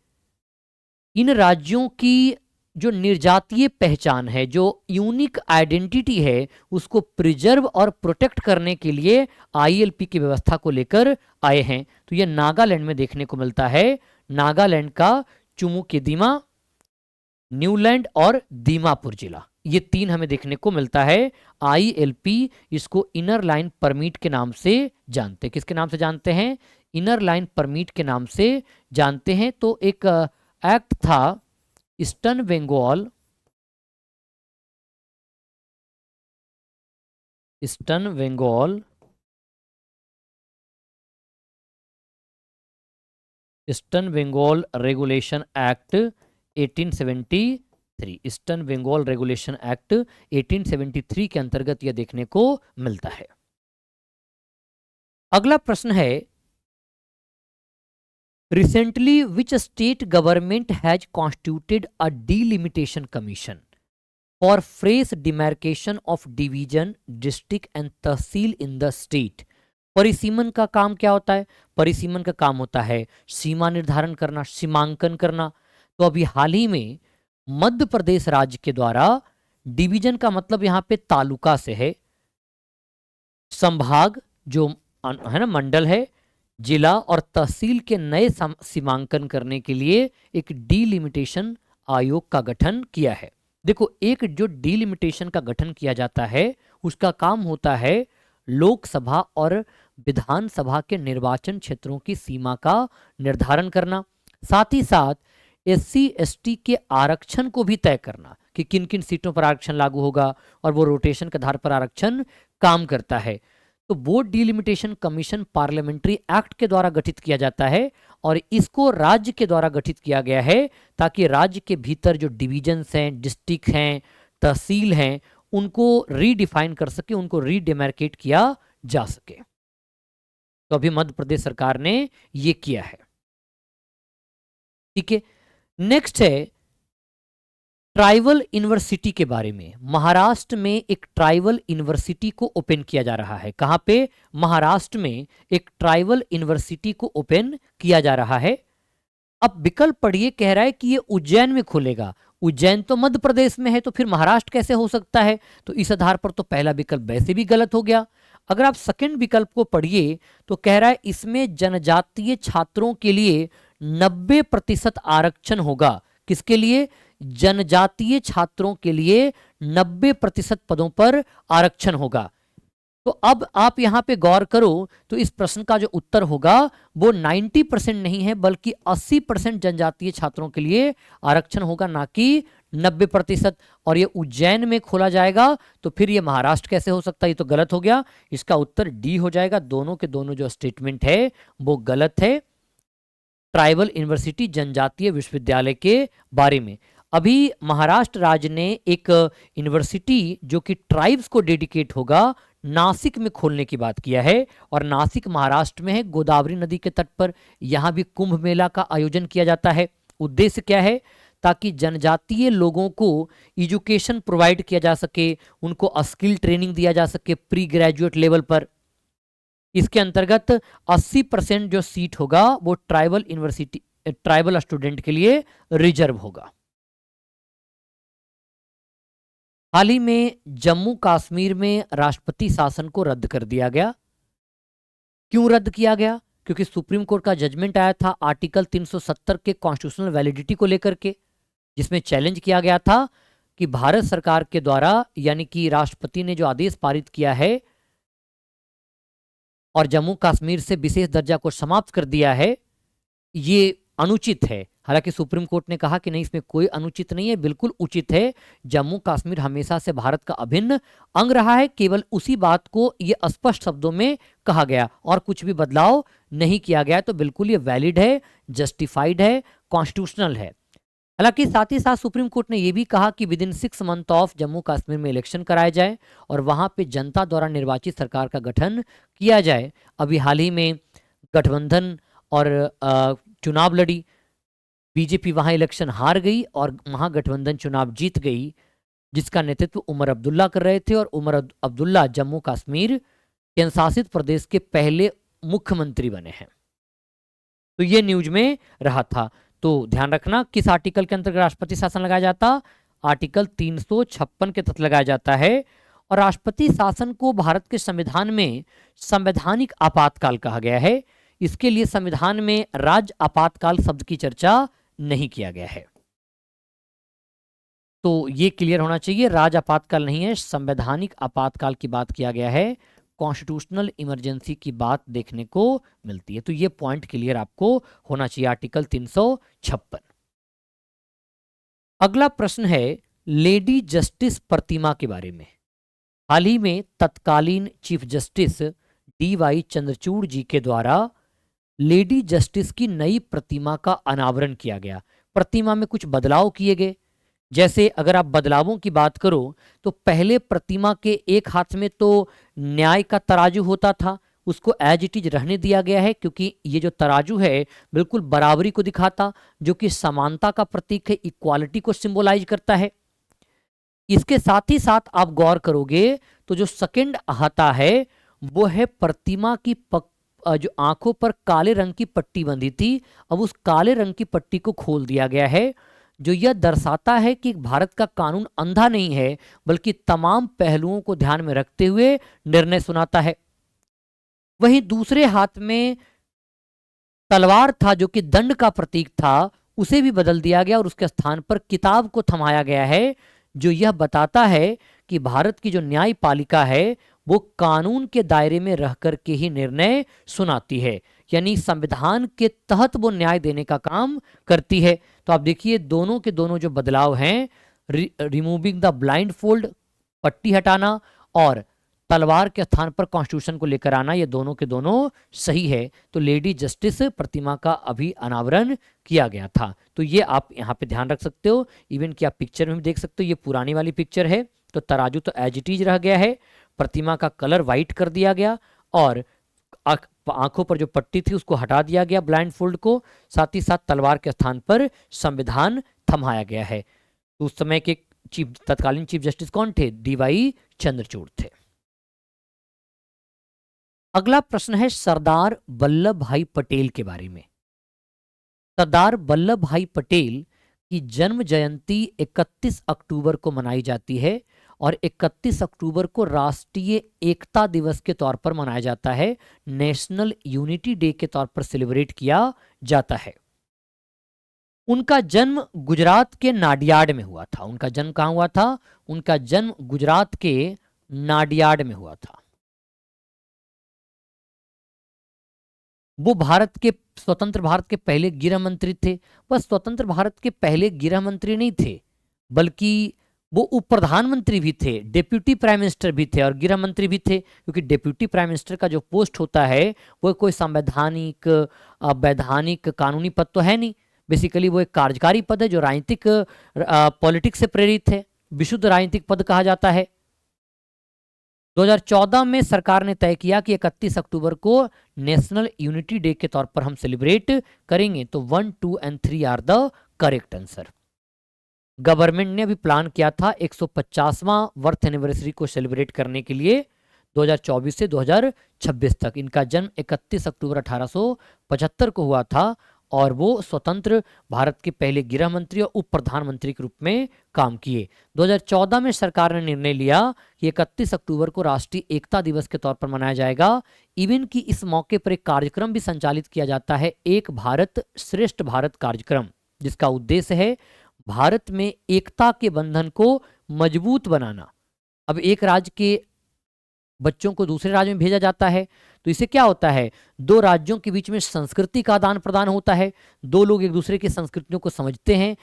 इन राज्यों की जो निर्जातीय पहचान है, जो यूनिक आइडेंटिटी है, उसको प्रिजर्व और प्रोटेक्ट करने के लिए आईएलपी की व्यवस्था को लेकर आए हैं। तो यह नागालैंड में देखने को मिलता है। नागालैंड का चुमुकेदिमा, न्यूलैंड और दीमापुर जिला, ये तीन हमें देखने को मिलता है। आईएलपी इसको इनर लाइन परमिट के नाम से जानते हैं। किसके नाम से जानते हैं? इनर लाइन परमिट के नाम से जानते हैं। तो एक एक्ट था eastern Bengal eastern Bengal regulation act 1873। Eastern Bengal regulation act 1873 के अंतर्गत यह देखने को मिलता है। अगला प्रश्न है, recently which state government has constituted a delimitation commission for fresh demarcation of division, district and tehsil in the state. परिसीमन का काम क्या होता है? परिसीमन का काम होता है सीमा निर्धारण करना, सीमांकन करना। तो अभी हाल ही में मध्य प्रदेश राज्य के द्वारा, डिवीजन का मतलब यहां पे तालुका से है, संभाग जो है ना, मंडल है, जिला और तहसील के नए सीमांकन करने के लिए एक डीलिमिटेशन आयोग का गठन किया है। देखो, एक जो डीलिमिटेशन का गठन किया जाता है, उसका काम होता है लोकसभा और विधानसभा के निर्वाचन क्षेत्रों की सीमा का निर्धारण करना, साथ ही साथ एससी एसटी के आरक्षण को भी तय करना कि किन किन सीटों पर आरक्षण लागू होगा, और वो रोटेशन के आधार पर आरक्षण काम करता है। तो वो डीलिमिटेशन कमीशन पार्लियामेंट्री एक्ट के द्वारा गठित किया जाता है, और इसको राज्य के द्वारा गठित किया गया है, ताकि राज्य के भीतर जो डिवीजन्स हैं, डिस्ट्रिक्ट हैं, तहसील हैं, उनको रीडिफाइन कर सके, उनको रीडिमार्केट किया जा सके। तो अभी मध्य प्रदेश सरकार ने ये किया है। ठीक है, नेक्स्ट है ट्राइबल यूनिवर्सिटी के बारे में। महाराष्ट्र में एक ट्राइबल यूनिवर्सिटी को ओपन किया जा रहा है। कहां पे? महाराष्ट्र में एक ट्राइबल यूनिवर्सिटी को ओपन किया जा रहा है। अब विकल्प पढ़िए, कह रहा है कि ये उज्जैन में खुलेगा। उज्जैन तो मध्य प्रदेश में है, तो फिर महाराष्ट्र कैसे हो सकता है? तो इस आधार पर तो पहला विकल्प वैसे भी गलत हो गया। अगर आप सेकंड विकल्प को पढ़िए, तो कह रहा है इसमें जनजातीय छात्रों के लिए 90% आरक्षण होगा। किसके लिए? जनजातीय छात्रों के लिए 90% पदों पर आरक्षण होगा। तो अब आप यहां पे गौर करो, तो इस प्रश्न का जो उत्तर होगा वो 90% नहीं है, बल्कि 80% जनजातीय छात्रों के लिए आरक्षण होगा, ना कि 90%। और ये उज्जैन में खोला जाएगा, तो फिर ये महाराष्ट्र कैसे हो सकता है? ये तो गलत हो गया। इसका उत्तर डी हो जाएगा। दोनों के दोनों जो स्टेटमेंट है वो गलत है। ट्राइबल यूनिवर्सिटी जनजातीय विश्वविद्यालय के बारे में अभी महाराष्ट्र राज्य ने एक यूनिवर्सिटी जो कि ट्राइब्स को डेडिकेट होगा, नासिक में खोलने की बात किया है। और नासिक महाराष्ट्र में है, गोदावरी नदी के तट पर। यहां भी कुंभ मेला का आयोजन किया जाता है। उद्देश्य क्या है? ताकि जनजातीय लोगों को एजुकेशन प्रोवाइड किया जा सके, उनको स्किल ट्रेनिंग दिया जा सके प्री ग्रेजुएट लेवल पर। इसके अंतर्गत 80% जो सीट होगा वो ट्राइबल यूनिवर्सिटी, ट्राइबल स्टूडेंट के लिए रिजर्व होगा। हाल ही में जम्मू कश्मीर में राष्ट्रपति शासन को रद्द कर दिया गया। क्यों रद्द किया गया? क्योंकि सुप्रीम कोर्ट का जजमेंट आया था आर्टिकल 370 के कॉन्स्टिट्यूशनल वैलिडिटी को लेकर के, जिसमें चैलेंज किया गया था कि भारत सरकार के द्वारा यानी कि राष्ट्रपति ने जो आदेश पारित किया है और जम्मू कश्मीर से विशेष दर्जा को समाप्त कर दिया है, ये अनुचित है। हालांकि सुप्रीम कोर्ट ने कहा कि नहीं, इसमें कोई अनुचित नहीं है, बिल्कुल उचित है। जम्मू कश्मीर हमेशा से भारत का अभिन्न अंग रहा है, केवल उसी बात को ये स्पष्ट शब्दों में कहा गया और कुछ भी बदलाव नहीं किया गया, तो बिल्कुल ये वैलिड है, जस्टिफाइड है, कॉन्स्टिट्यूशनल है। हालांकि साथ ही साथ सुप्रीम कोर्ट ने यह भी कहा कि with in 6 month of Jammu Kashmir में इलेक्शन कराए जाए और वहां पे जनता द्वारा निर्वाचित सरकार का गठन किया जाए। अभी हाल ही में गठबंधन और चुनाव लड़ी, बीजेपी वहां इलेक्शन हार गई और महागठबंधन चुनाव जीत गई, जिसका नेतृत्व उमर अब्दुल्ला कर रहे थे और उमर अब्दुल्ला जम्मू कश्मीर केंद्र शासित प्रदेश के पहले मुख्यमंत्री बने हैं। तो ये न्यूज में रहा था। तो ध्यान रखना किस आर्टिकल के अंतर्गत राष्ट्रपति शासन लगाया जाता, आर्टिकल 356 के तहत लगाया जाता है। और राष्ट्रपति शासन को भारत के संविधान में संवैधानिक आपातकाल कहा गया है। इसके लिए संविधान में राज्य आपातकाल शब्द की चर्चा नहीं किया गया है। तो ये क्लियर होना चाहिए, राज्य आपातकाल नहीं है, संवैधानिक आपातकाल की बात किया गया है, कॉन्स्टिट्यूशनल इमरजेंसी की बात देखने को मिलती है। तो ये पॉइंट क्लियर आपको होना चाहिए, आर्टिकल 356। अगला प्रश्न है लेडी जस्टिस प्रतिमा के बारे में। हाल ही में तत्कालीन चीफ जस्टिस DY चंद्रचूड़ जी के द्वारा लेडी जस्टिस की नई प्रतिमा का अनावरण किया गया। प्रतिमा में कुछ बदलाव किए गए। जैसे अगर आप बदलावों की बात करो तो पहले प्रतिमा के एक हाथ में तो न्याय का तराजू होता था, उसको एज इट इज रहने दिया गया है, क्योंकि ये जो तराजू है बिल्कुल बराबरी को दिखाता, जो कि समानता का प्रतीक है, इक्वालिटी को सिंबलाइज करता है। इसके साथ ही साथ आप गौर करोगे तो जो सेकंड आता है वो है प्रतिमा की जो आंखों पर काले रंग की पट्टी बंधी थी, अब उस काले रंग की पट्टी को खोल दिया गया है, जो यह दर्शाता है कि भारत का कानून अंधा नहीं है बल्कि तमाम पहलुओं को ध्यान में रखते हुए निर्णय सुनाता है। वहीं दूसरे हाथ में तलवार था जो कि दंड का प्रतीक था, उसे भी बदल दिया गया और उसके स्थान पर किताब को थमाया गया है, जो यह बताता है कि भारत की जो न्यायपालिका है वो कानून के दायरे में रह कर के ही निर्णय सुनाती है, यानी संविधान के तहत वो न्याय देने का काम करती है। तो आप देखिए दोनों के दोनों जो बदलाव हैं, रिमूविंग द ब्लाइंड फोल्ड, पट्टी हटाना, और तलवार के स्थान पर कॉन्स्टिट्यूशन को लेकर आना, ये दोनों के दोनों सही है। तो लेडी जस्टिस प्रतिमा का अभी अनावरण किया गया था। तो ये आप यहाँ पे ध्यान रख सकते हो। इवन कि आप पिक्चर में भी देख सकते हो, ये पुरानी वाली पिक्चर है, तो तराजू तो एज इट इज रह गया है, प्रतिमा का कलर वाइट कर दिया गया और आंखों पर जो पट्टी थी उसको हटा दिया गया, ब्लाइंड फोल्ड को, साथ ही साथ तलवार के स्थान पर संविधान थमाया गया है। तो उस समय के तत्कालीन चीफ जस्टिस कौन थे? DY चंद्रचूड़ थे। अगला प्रश्न है सरदार वल्लभ भाई पटेल के बारे में। सरदार वल्लभ भाई पटेल की जन्म जयंती 31 अक्टूबर को मनाई जाती है और 31 अक्टूबर को राष्ट्रीय एकता दिवस के तौर पर मनाया जाता है, नेशनल यूनिटी डे के तौर पर सेलिब्रेट किया जाता है। उनका जन्म गुजरात के नाडियाड में हुआ था। उनका जन्म कहाँ हुआ था? उनका जन्म गुजरात के नाडियाड में हुआ था। वो स्वतंत्र भारत के पहले गृह मंत्री थे। बस स्वतंत्र भारत के पहले गृह मंत्री नहीं थे, बल्कि वो उप प्रधानमंत्री भी थे, डेप्यूटी प्राइम मिनिस्टर भी थे और गृह मंत्री भी थे, क्योंकि डेप्यूटी प्राइम मिनिस्टर का जो पोस्ट होता है वो कोई संवैधानिक वैधानिक कानूनी पद तो है नहीं, बेसिकली वो एक कार्यकारी पद है जो राजनीतिक पॉलिटिक्स से प्रेरित है, विशुद्ध राजनीतिक पद कहा जाता है। 2014 में सरकार ने तय किया कि 31 अक्टूबर को नेशनल यूनिटी डे के तौर पर हम सेलिब्रेट करेंगे। तो 1, 2 and 3 are the correct answer. Government ने अभी प्लान किया था 150वां बर्थ एनिवर्सरी को सेलिब्रेट करने के लिए 2024 से 2026 तक। इनका जन्म 31 अक्टूबर 1875 को हुआ था और वो स्वतंत्र भारत के पहले गृह मंत्री और उप प्रधानमंत्री के रूप में काम किए। 2014 में सरकार ने निर्णय लिया कि 31 अक्टूबर को राष्ट्रीय एकता दिवस के तौर पर मनाया जाएगा। इवन कि इस मौके पर एक कार्यक्रम भी संचालित किया जाता है, एक भारत श्रेष्ठ भारत कार्यक्रम, जिसका उद्देश्य है भारत में एकता के बंधन को मजबूत बनाना। अब एक राज्य के बच्चों को दूसरे राज्य में भेजा जाता है तो इससे क्या होता है, दो राज्यों के बीच में संस्कृति का आदान प्रदान होता है, दो लोग एक दूसरे की संस्कृतियों को समझते हैं।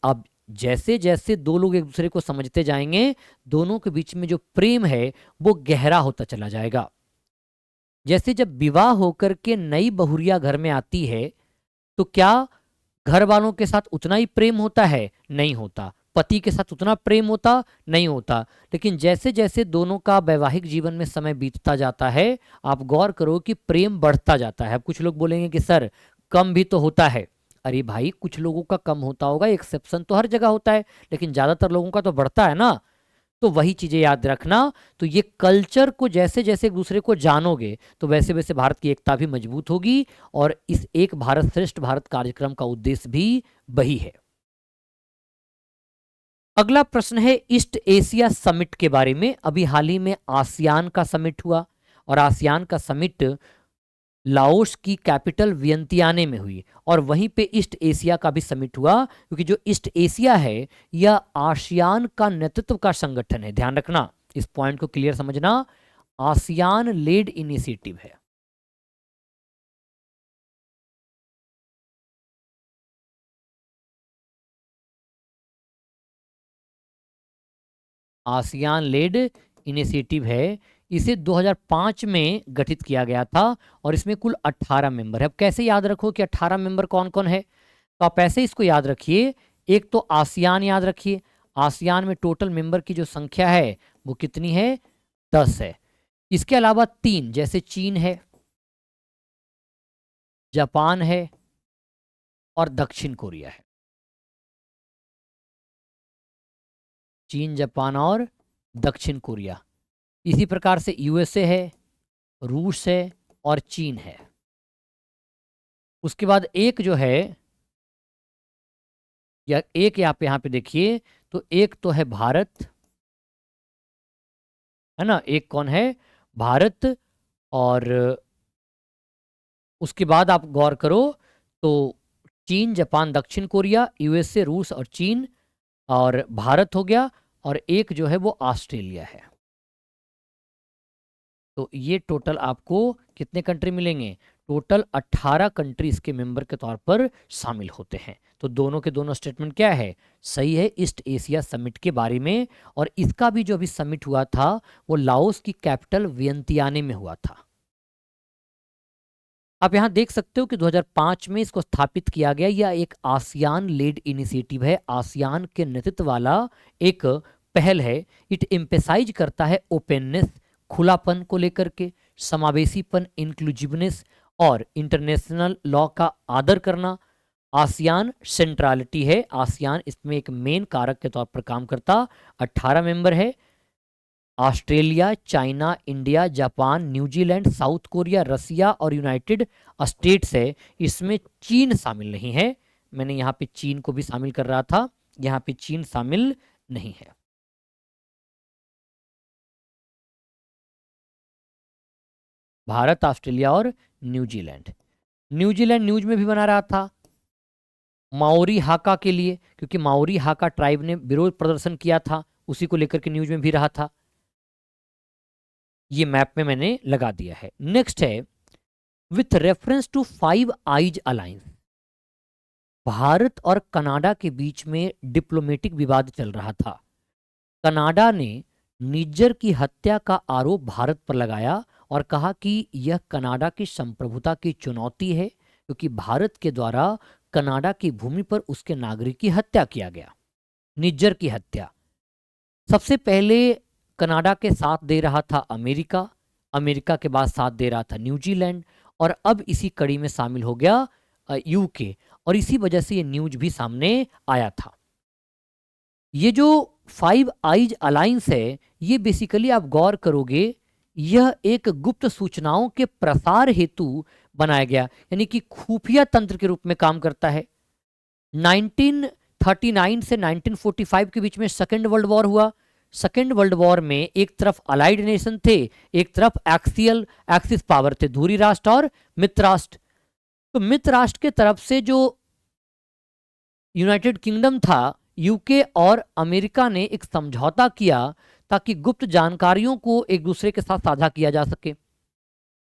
अब जैसे जैसे दो लोग एक दूसरे को समझते जाएंगे, दोनों के बीच में जो प्रेम है वो गहरा होता चला जाएगा। जैसे जब विवाह होकर के नई बहुरिया घर में आती है तो क्या घर वालों के साथ उतना ही प्रेम होता है? नहीं होता। पति के साथ उतना प्रेम होता नहीं होता। लेकिन जैसे जैसे दोनों का वैवाहिक जीवन में समय बीतता जाता है, आप गौर करो कि प्रेम बढ़ता जाता है। अब कुछ लोग बोलेंगे कि सर कम भी तो होता है। अरे भाई, कुछ लोगों का कम होता होगा, एक्सेप्शन तो हर जगह होता है, लेकिन ज़्यादातर लोगों का तो बढ़ता है ना। तो वही चीज़ें याद रखना। तो ये कल्चर को जैसे जैसे एक दूसरे को जानोगे तो वैसे वैसे भारत की एकता भी मजबूत होगी। और इस एक भारत श्रेष्ठ भारत कार्यक्रम का उद्देश्य भी वही है। अगला प्रश्न है ईस्ट एशिया समिट के बारे में। अभी हाल ही में आसियान का समिट हुआ और आसियान का समिट लाओस की कैपिटल वियंतियाने में हुई और वहीं पे ईस्ट एशिया का भी समिट हुआ, क्योंकि जो ईस्ट एशिया है यह आसियान का नेतृत्व का संगठन है। ध्यान रखना, इस पॉइंट को क्लियर समझना, आसियान लेड इनिशिएटिव है। आसियान लेड इनिशिएटिव है। इसे 2005 में गठित किया गया था और इसमें कुल 18 मेंबर है। अब कैसे याद रखो कि 18 मेंबर कौन कौन है, तो आप ऐसे इसको याद रखिए। एक तो आसियान याद रखिए, आसियान में टोटल मेंबर की जो संख्या है वो कितनी है, 10 है। इसके अलावा 3 जैसे चीन है, जापान है और दक्षिण कोरिया है। चीन, जापान और दक्षिण कोरिया। इसी प्रकार से यूएसए है, रूस है और चीन है। उसके बाद एक जो है, या एक आप यहाँ पे देखिए, तो एक तो है भारत, है ना, एक कौन है, भारत। और उसके बाद आप गौर करो तो चीन, जापान, दक्षिण कोरिया, यूएसए, रूस और चीन और भारत हो गया, और एक जो है वो ऑस्ट्रेलिया है। तो ये टोटल आपको कितने कंट्री मिलेंगे, टोटल 18 कंट्री इसके मेंबर के तौर पर शामिल होते हैं। तो दोनों के दोनों स्टेटमेंट क्या है, सही है ईस्ट एशिया समिट के बारे में। और इसका भी जो अभी समिट हुआ था वो लाओस की कैपिटल वियंतियाने में हुआ था। आप यहाँ देख सकते हो कि 2005 में इसको स्थापित किया गया। यह एक आसियान लेड इनिशिएटिव है, आसियान के नेतृत्व वाला एक पहल है। इट एम्फेसाइज करता है ओपननेस, खुलापन को लेकर के, समावेशीपन, इंक्लूसिवनेस और इंटरनेशनल लॉ का आदर करना। आसियान सेंट्रलिटी है, आसियान इसमें एक मेन कारक के तौर पर काम करता। 18 मेंबर है, Australia, China, India, Japan, New Zealand, South Korea, Russia और यूनाइटेड स्टेट्स है। इसमें चीन शामिल नहीं है। मैंने यहाँ पे चीन को भी शामिल कर रहा था, यहाँ पे चीन शामिल नहीं है। भारत, ऑस्ट्रेलिया और न्यूजीलैंड। न्यूजीलैंड न्यूज में भी बना रहा था माओरी हाका के लिए, क्योंकि माओरी हाका ट्राइब ने विरोध प्रदर्शन किया था, उसी को लेकर के न्यूज में भी रहा था। ये मैप में मैंने लगा दिया है। नेक्स्ट है with reference to 5 eyes alliance. Bharat और कनाडा के बीच में डिप्लोमेटिक विवाद चल रहा था। कनाडा ने निज्जर की हत्या का आरोप भारत पर लगाया और कहा कि यह कनाडा की संप्रभुता की चुनौती है, क्योंकि भारत के द्वारा कनाडा की भूमि पर उसके नागरिक की हत्या किया गया। निज्जर की हत्या सबसे पहले कनाडा के साथ दे रहा था अमेरिका, अमेरिका के बाद साथ दे रहा था न्यूजीलैंड, और अब इसी कड़ी में शामिल हो गया यूके, और इसी वजह से ये न्यूज भी सामने आया था। ये जो 5 आइज अलायंस है, ये बेसिकली आप गौर करोगे, यह एक गुप्त सूचनाओं के प्रसार हेतु बनाया गया, यानी कि खुफिया तंत्र के रूप में काम करता है। 1939 से 1945 के बीच में सेकेंड वर्ल्ड वॉर हुआ। सेकेंड वर्ल्ड वॉर में एक तरफ अलाइड नेशन थे, एक तरफ एक्सिस पावर थे, धुरी राष्ट्र और मित्र राष्ट्र। तो मित्र राष्ट्र के तरफ से जो यूनाइटेड किंगडम था, यूके और अमेरिका ने एक समझौता किया ताकि गुप्त जानकारियों को एक दूसरे के साथ साझा किया जा सके।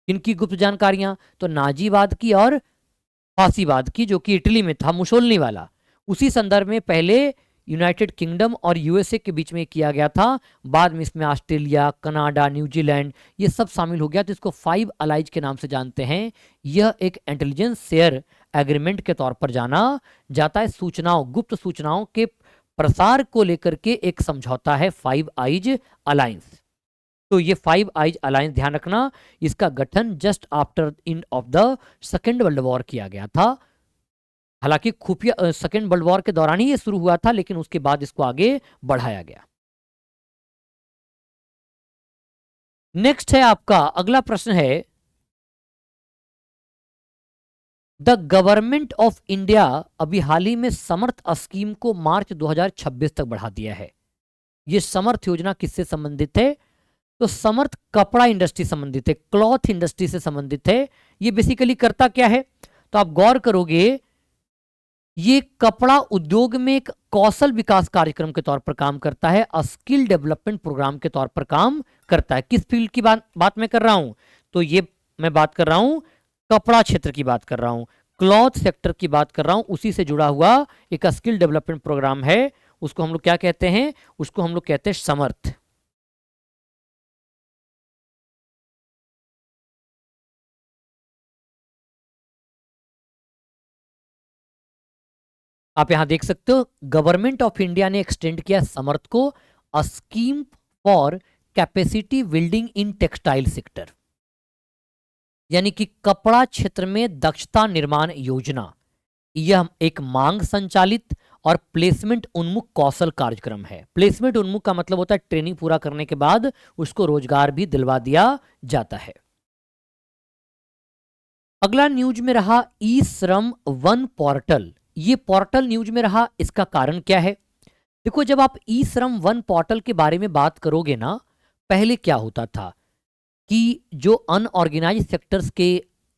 इनकी गुप्त जानकारियां तो नाजीवाद की और फांसीवाद की, जो कि इटली में था, मुसोलिनी वाला। उसी संदर्भ में पहले यूनाइटेड किंगडम और यूएसए के बीच में किया गया था, बाद में इसमें ऑस्ट्रेलिया, कनाडा, न्यूजीलैंड ये सब शामिल हो गया। तो इसको 5 अलाइज के नाम से जानते हैं। यह एक इंटेलिजेंस शेयर एग्रीमेंट के तौर पर जाना जाता है। सूचनाओं, गुप्त सूचनाओं के प्रसार को लेकर के एक समझौता है 5 आइज अलायंस। तो ये 5 आइज अलायंस ध्यान रखना, इसका गठन just after end of the second world war किया गया था। हालांकि खुफिया सेकेंड वर्ल्ड वॉर के दौरान ही ये शुरू हुआ था, लेकिन उसके बाद इसको आगे बढ़ाया गया। नेक्स्ट है आपका अगला प्रश्न है, द गवर्नमेंट ऑफ इंडिया अभी हाल ही में समर्थ स्कीम को मार्च 2026 तक बढ़ा दिया है। ये समर्थ योजना किससे संबंधित है? तो समर्थ कपड़ा इंडस्ट्री संबंधित है, क्लॉथ इंडस्ट्री से संबंधित है। ये बेसिकली करता क्या है, तो आप गौर करोगे, ये कपड़ा उद्योग में एक कौशल विकास कार्यक्रम के तौर पर काम करता है, स्किल डेवलपमेंट प्रोग्राम के तौर पर काम करता है। किस फील्ड की बात मैं कर रहा हूं? तो ये मैं बात कर रहा हूं कपड़ा क्षेत्र की बात कर रहा हूं, क्लॉथ सेक्टर की बात कर रहा हूं। उसी से जुड़ा हुआ एक स्किल डेवलपमेंट प्रोग्राम है, उसको हम लोग क्या कहते हैं? उसको हम लोग कहते हैं समर्थ। आप यहां देख सकते हो, गवर्नमेंट ऑफ इंडिया ने एक्सटेंड किया समर्थ को, scheme for capacity building in textile sector, यानी कि कपड़ा क्षेत्र में दक्षता निर्माण योजना। यह एक मांग संचालित और प्लेसमेंट उन्मुख कौशल कार्यक्रम है। प्लेसमेंट उन्मुख का मतलब होता है ट्रेनिंग पूरा करने के बाद उसको रोजगार भी दिलवा दिया जाता है। अगला न्यूज में रहा ई श्रम वन पोर्टल। ये पोर्टल न्यूज में रहा, इसका कारण क्या है? देखो, जब आप ई श्रम वन पोर्टल के बारे में बात करोगे ना, पहले क्या होता था कि जो अनऑर्गेनाइज सेक्टर्स के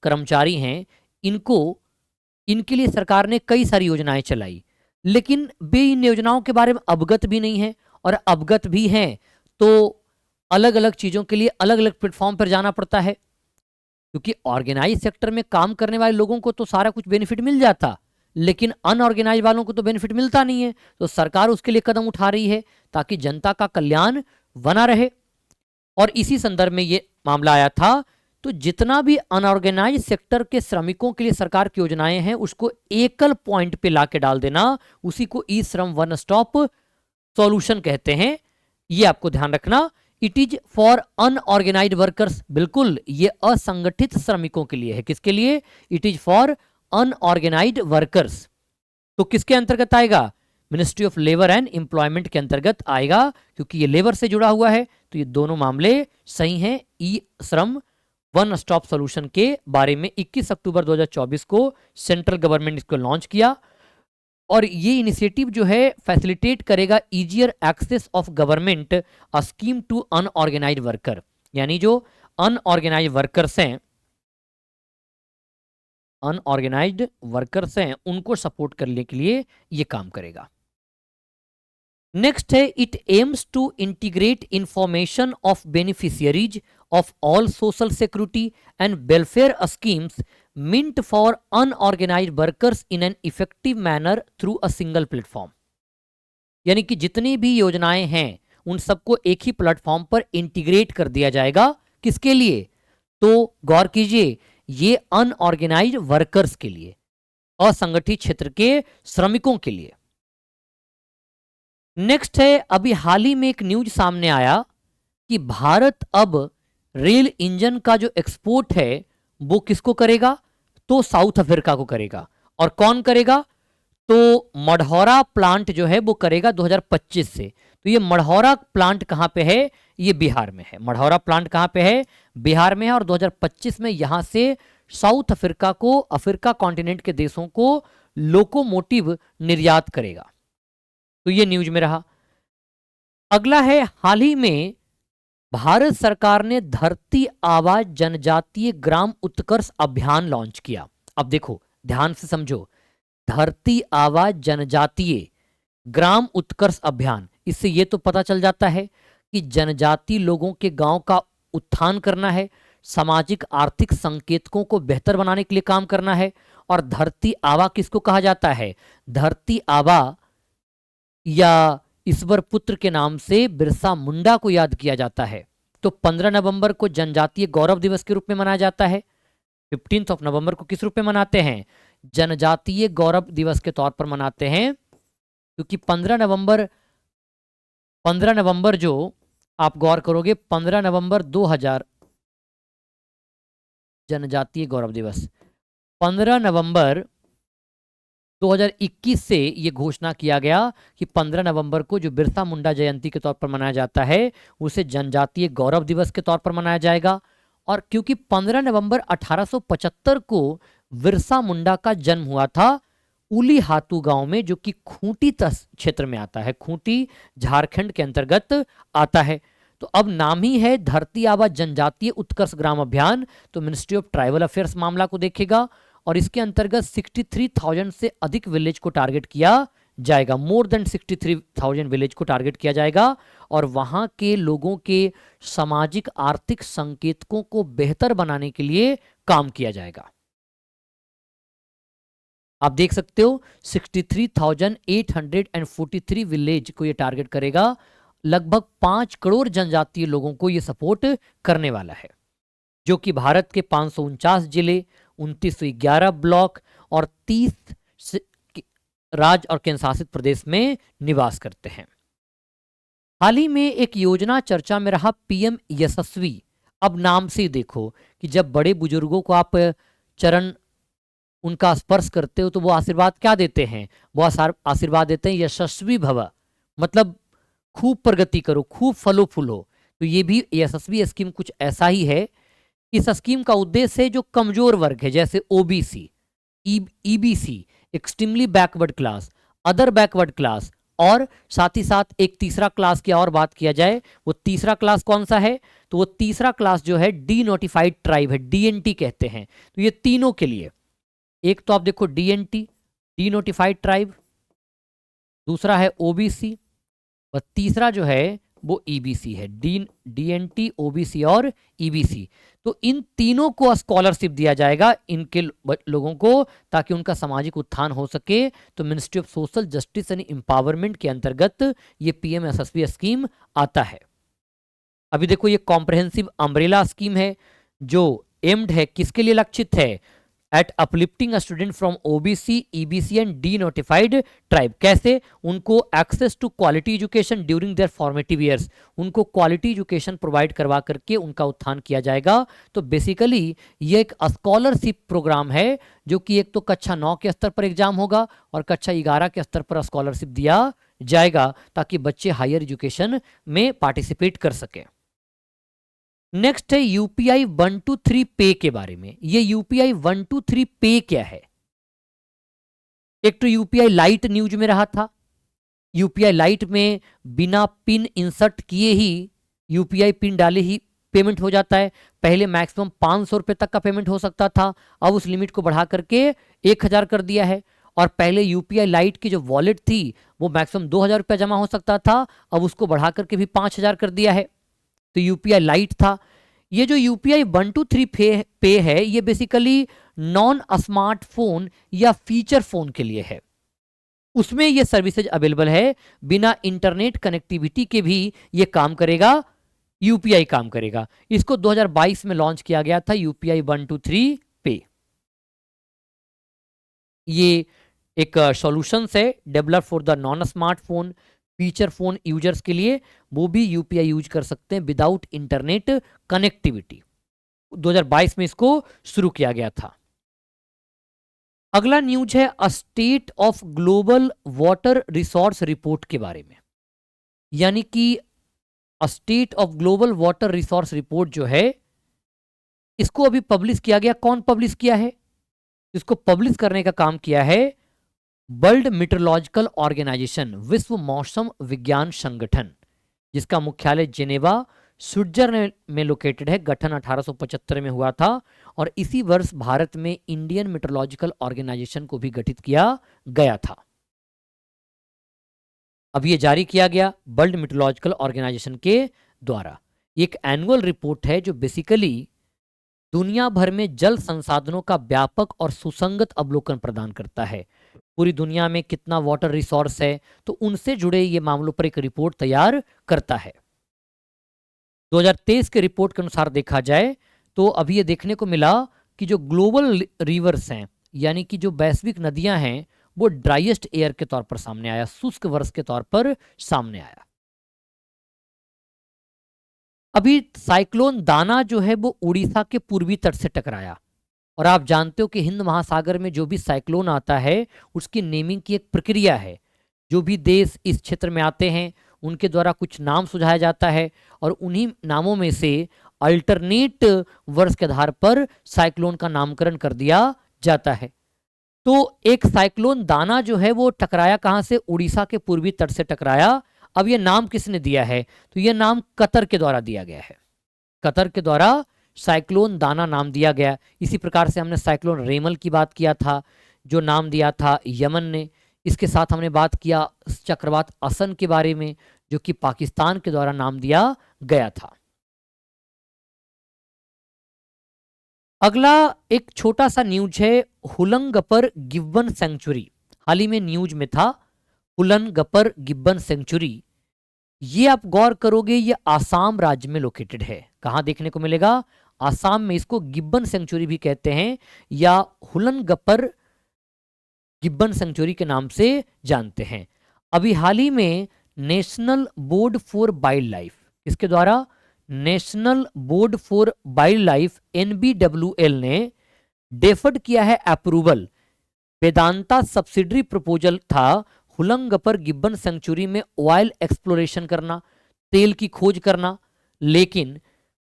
कर्मचारी हैं, इनके लिए सरकार ने कई सारी योजनाएं चलाई, लेकिन वे इन योजनाओं के बारे में अवगत भी नहीं है, और अवगत भी हैं तो अलग अलग चीज़ों के लिए अलग अलग प्लेटफॉर्म पर जाना पड़ता है। क्योंकि ऑर्गेनाइज सेक्टर में काम करने वाले लोगों को तो सारा कुछ बेनिफिट मिल जाता, लेकिन अनऑर्गेनाइज वालों को तो बेनिफिट मिलता नहीं है। तो सरकार उसके लिए कदम उठा रही है ताकि जनता का कल्याण बना रहे। और इसी संदर्भ में ये मामला आया था। तो जितना भी अनऑर्गेनाइज सेक्टर के श्रमिकों के लिए सरकार की योजनाएं हैं, उसको एकल पॉइंट पे लाके डाल देना, उसी को ई श्रम वन स्टॉप सॉल्यूशन कहते हैं। ये आपको ध्यान रखना। It is for unorganise workers, बिल्कुल ये असंगठित श्रमिकों के लिए है। किसके लिए? It is for unorganised workers. तो किसके अंतर्गत आएगा? Ministry of labour and employment के अंतर्गत आएगा, क्योंकि ये लेबर से जुड़ा हुआ है। तो ये दोनों मामले सही हैं। ई श्रम वन स्टॉप सॉल्यूशन के बारे में 21 अक्टूबर 2024 को सेंट्रल गवर्नमेंट इसको लॉन्च किया, और ये इनिशिएटिव जो है फैसिलिटेट करेगा easier access of government scheme to unorganised worker, यानी जो अनऑर्गेनाइज्ड वर्कर्स हैं उनको सपोर्ट करने के लिए ये काम करेगा। नेक्स्ट है, it aims to integrate information of beneficiaries of all social security and welfare schemes meant for unorganised workers in an effective manner through a single platform, यानी कि जितनी भी योजनाएं हैं उन सबको एक ही प्लेटफॉर्म पर इंटीग्रेट कर दिया जाएगा। किसके लिए? तो गौर कीजिए, ये अनऑर्गेनाइज्ड वर्कर्स के लिए, असंगठित क्षेत्र के श्रमिकों के लिए। नेक्स्ट है, अभी हाल ही में एक न्यूज सामने आया कि भारत अब रेल इंजन का जो एक्सपोर्ट है वो किसको करेगा? तो साउथ अफ्रीका को करेगा। और कौन करेगा? तो मढ़ौरा प्लांट जो है वो करेगा 2025 से। तो ये मढ़ौरा प्लांट कहां पे है? ये बिहार में है। मढ़ौरा प्लांट कहां पे है? बिहार में है। और 2025 में यहां से साउथ अफ्रीका को, अफ्रीका कॉन्टिनेंट के देशों को लोकोमोटिव निर्यात करेगा। तो ये न्यूज में रहा। अगला है, हाल ही में भारत सरकार ने धरती आबा जनजातीय ग्राम उत्कर्ष अभियान लॉन्च किया। अब देखो ध्यान से समझो, धरती आबा जनजातीय ग्राम उत्कर्ष अभियान, इससे यह तो पता चल जाता है कि जनजाति लोगों के गांव का उत्थान करना है, सामाजिक आर्थिक संकेतकों को बेहतर बनाने के लिए काम करना है। और धरती आबा किसको कहा जाता है? धरती आबा या ईश्वर पुत्र के नाम से बिरसा मुंडा को याद किया जाता है। तो 15 नवंबर को जनजातीय गौरव दिवस के रूप में मनाया जाता है। 15 नवंबर को किस रूप में मनाते हैं? जनजातीय गौरव दिवस के तौर पर मनाते हैं, क्योंकि 15 नवंबर जो आप गौर करोगे, 15 नवंबर 2000 जनजातीय गौरव दिवस 15 नवंबर 2021 से ये घोषणा किया गया कि 15 नवंबर को जो बिरसा मुंडा जयंती के तौर पर मनाया जाता है उसे जनजातीय गौरव दिवस के तौर पर मनाया जाएगा। और क्योंकि 15 नवंबर 1875 को बिरसा मुंडा का जन्म हुआ था उली हातू गांव में, जो कि खूंटी क्षेत्र में आता है, खूंटी झारखंड के अंतर्गत आता है। तो अब नाम ही है धरती आबा जनजातीय उत्कर्ष ग्राम अभियान, तो मिनिस्ट्री ऑफ ट्राइबल अफेयर्स मामला को देखेगा और इसके अंतर्गत 63,000 से अधिक विलेज को टारगेट किया जाएगा। मोर देन 63,000 विलेज को टारगेट किया जाएगा और वहां के लोगों के सामाजिक आर्थिक संकेतकों को बेहतर बनाने के लिए काम किया जाएगा। आप देख सकते हो 63,843 विलेज को ये टारगेट करेगा। लगभग 5 करोड़ जनजातीय लोगों को ये सपोर्ट करने वाला है, जो कि भारत के 549 जिले, 2911 ब्लॉक और 30 राज्य और केंद्र शासित प्रदेश में निवास करते हैं। हाल ही में एक योजना चर्चा में रहा, पीएम यशस्वी। अब नाम से ही देखो कि जब बड़े बुजुर्गों को आप चरण उनका स्पर्श करते हो तो वो आशीर्वाद क्या देते हैं? वो आशीर्वाद देते हैं यशस्वी भव, मतलब खूब प्रगति करो, खूब फलो फूलो। तो ये भी यशस्वी स्कीम कुछ ऐसा ही है। इस स्कीम का उद्देश्य है जो कमजोर वर्ग है, जैसे OBC, EBC, extremely backward class, other backward class, और साथ ही साथ एक तीसरा क्लास की और बात किया जाए, वो तीसरा क्लास कौन सा है? तो वो तीसरा क्लास जो है डी नोटिफाइड ट्राइब है, डीएनटी कहते हैं। तो ये तीनों के लिए, एक तो आप देखो डीएनटी, डी नोटिफाइड ट्राइब, दूसरा है ओबीसी और तीसरा जो है वो ईबीसी है, डीएनटी, ओबीसी और ईबीसी। तो इन तीनों को स्कॉलरशिप दिया जाएगा इनके लोगों को, ताकि उनका सामाजिक उत्थान हो सके। तो ministry of social justice and empowerment के अंतर्गत ये पीएम यशस्वी स्कीम आता है। अभी देखो ये कॉम्प्रहेंसिव अम्ब्रेला स्कीम है जो एम्ड है, किसके लिए लक्षित है? At uplifting a student from OBC, EBC and denotified tribe. कैसे? उनको access to quality education during their formative years, उनको क्वालिटी एजुकेशन प्रोवाइड करवा करके उनका उत्थान किया जाएगा। तो बेसिकली ये एक स्कॉलरशिप प्रोग्राम है जो कि एक तो कक्षा 9 के स्तर पर एग्जाम होगा और कक्षा 11 के स्तर पर स्कॉलरशिप दिया जाएगा, ताकि बच्चे हायर एजुकेशन में पार्टिसिपेट कर सकें। नेक्स्ट है यूपीआई 123 पे के बारे में। ये यूपीआई 123 पे क्या है? एक तो यूपीआई लाइट न्यूज में रहा था। यूपीआई लाइट में बिना पिन इंसर्ट किए ही, यूपीआई पिन डाले ही पेमेंट हो जाता है। पहले मैक्सिमम 500 रुपए तक का पेमेंट हो सकता था, अब उस लिमिट को बढ़ा करके 1000 कर दिया है। और पहले यूपीआई लाइट की जो वॉलेट थी वो मैक्सिमम 2000 रुपया जमा हो सकता था, अब उसको बढ़ा करके भी 5000 कर दिया है। तो यूपीआई लाइट था। ये जो यूपीआई 123 पे है ये बेसिकली नॉन स्मार्टफोन या फीचर फोन के लिए है। उसमें ये सर्विसेज अवेलेबल है, बिना इंटरनेट कनेक्टिविटी के भी ये काम करेगा, यूपीआई काम करेगा। इसको 2022 में लॉन्च किया गया था यूपीआई 123 पे। ये एक सॉल्यूशंस है develop for the non smartphone feature phone users के लिए, वो भी यूपीआई यूज कर सकते हैं विदाउट इंटरनेट कनेक्टिविटी। 2022 में इसको शुरू किया गया था। अगला न्यूज है state of global water resource report के बारे में। यानी कि state of global water resource report जो है इसको अभी पब्लिश किया गया। कौन पब्लिश किया है? इसको पब्लिश करने का काम किया है वर्ल्ड मीटरोलॉजिकल ऑर्गेनाइजेशन, विश्व मौसम विज्ञान संगठन, जिसका मुख्यालय जेनेवा स्विट्जरलैंड में लोकेटेड है। गठन 1875 में हुआ था और इसी वर्ष भारत में इंडियन मीटरोलॉजिकल ऑर्गेनाइजेशन को भी गठित किया गया था। अब ये जारी किया गया वर्ल्ड मीटरोलॉजिकल ऑर्गेनाइजेशन के द्वारा। एक एनुअल रिपोर्ट है जो बेसिकली दुनिया भर में जल संसाधनों का व्यापक और सुसंगत अवलोकन प्रदान करता है। पूरी दुनिया में कितना वाटर रिसोर्स है, तो उनसे जुड़े ये मामलों पर एक रिपोर्ट तैयार करता है। 2023 के रिपोर्ट के अनुसार देखा जाए तो अभी ये देखने को मिला कि जो ग्लोबल रिवर्स हैं, यानी कि जो वैश्विक नदियां हैं, वो ड्राइएस्ट एयर के तौर पर सामने आया, शुष्क वर्ष के तौर पर सामने आया। अभी साइक्लोन दाना जो है वो उड़ीसा के पूर्वी तट से टकराया और आप जानते हो कि हिंद महासागर में जो भी साइक्लोन आता है उसकी नेमिंग की एक प्रक्रिया है। जो भी देश इस क्षेत्र में आते हैं उनके द्वारा कुछ नाम सुझाया जाता है और उन्हीं नामों में से अल्टरनेट वर्ष के आधार पर साइक्लोन का नामकरण कर दिया जाता है। तो एक साइक्लोन दाना जो है वो टकराया कहाँ से? उड़ीसा के पूर्वी तट से टकराया। अब ये नाम किसने दिया है? तो ये नाम कतर के द्वारा दिया गया है। कतर के द्वारा साइक्लोन दाना नाम दिया गया। इसी प्रकार से हमने साइक्लोन रेमल की बात किया था, जो नाम दिया था यमन ने। इसके साथ हमने बात किया चक्रवात असन के बारे में, जो कि पाकिस्तान के द्वारा नाम दिया गया था। अगला एक छोटा सा न्यूज है हुलंगपर गिब्बन सेंचुरी। हाल ही में न्यूज में था हुलंगपर गिब्बन सेंचुरी। ये आप गौर करोगे ये आसाम राज्य में लोकेटेड है। कहाँ देखने को मिलेगा? आसाम में। इसको गिब्बन सेंचुरी भी कहते हैं या हुलंगपर गिब्बन सेंचुरी के नाम से जानते हैं। अभी हाल ही में national board for wild life, इसके द्वारा national board for wild life NBWL ने डेफर्ड किया है अप्रूवल। वेदांता सब्सिडरी प्रपोजल था हुलंगपर गिब्बन सेंचुरी में ऑयल एक्सप्लोरेशन करना, तेल की खोज करना, लेकिन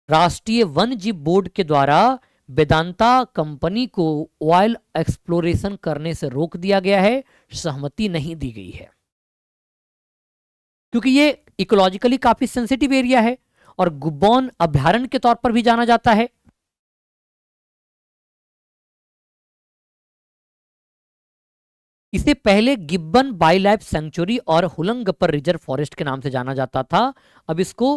राष्ट्रीय वन जीव बोर्ड के द्वारा वेदांता कंपनी को ऑयल एक्सप्लोरेशन करने से रोक दिया गया है, सहमति नहीं दी गई है, क्योंकि ये इकोलॉजिकली काफी सेंसिटिव एरिया है और गुब्बन अभयारण्य के तौर पर भी जाना जाता है। इसे पहले गिब्बन वाइल्ड लाइफ सेंचुरी और हुलंगपर रिजर्व फॉरेस्ट के नाम से जाना जाता था। अब इसको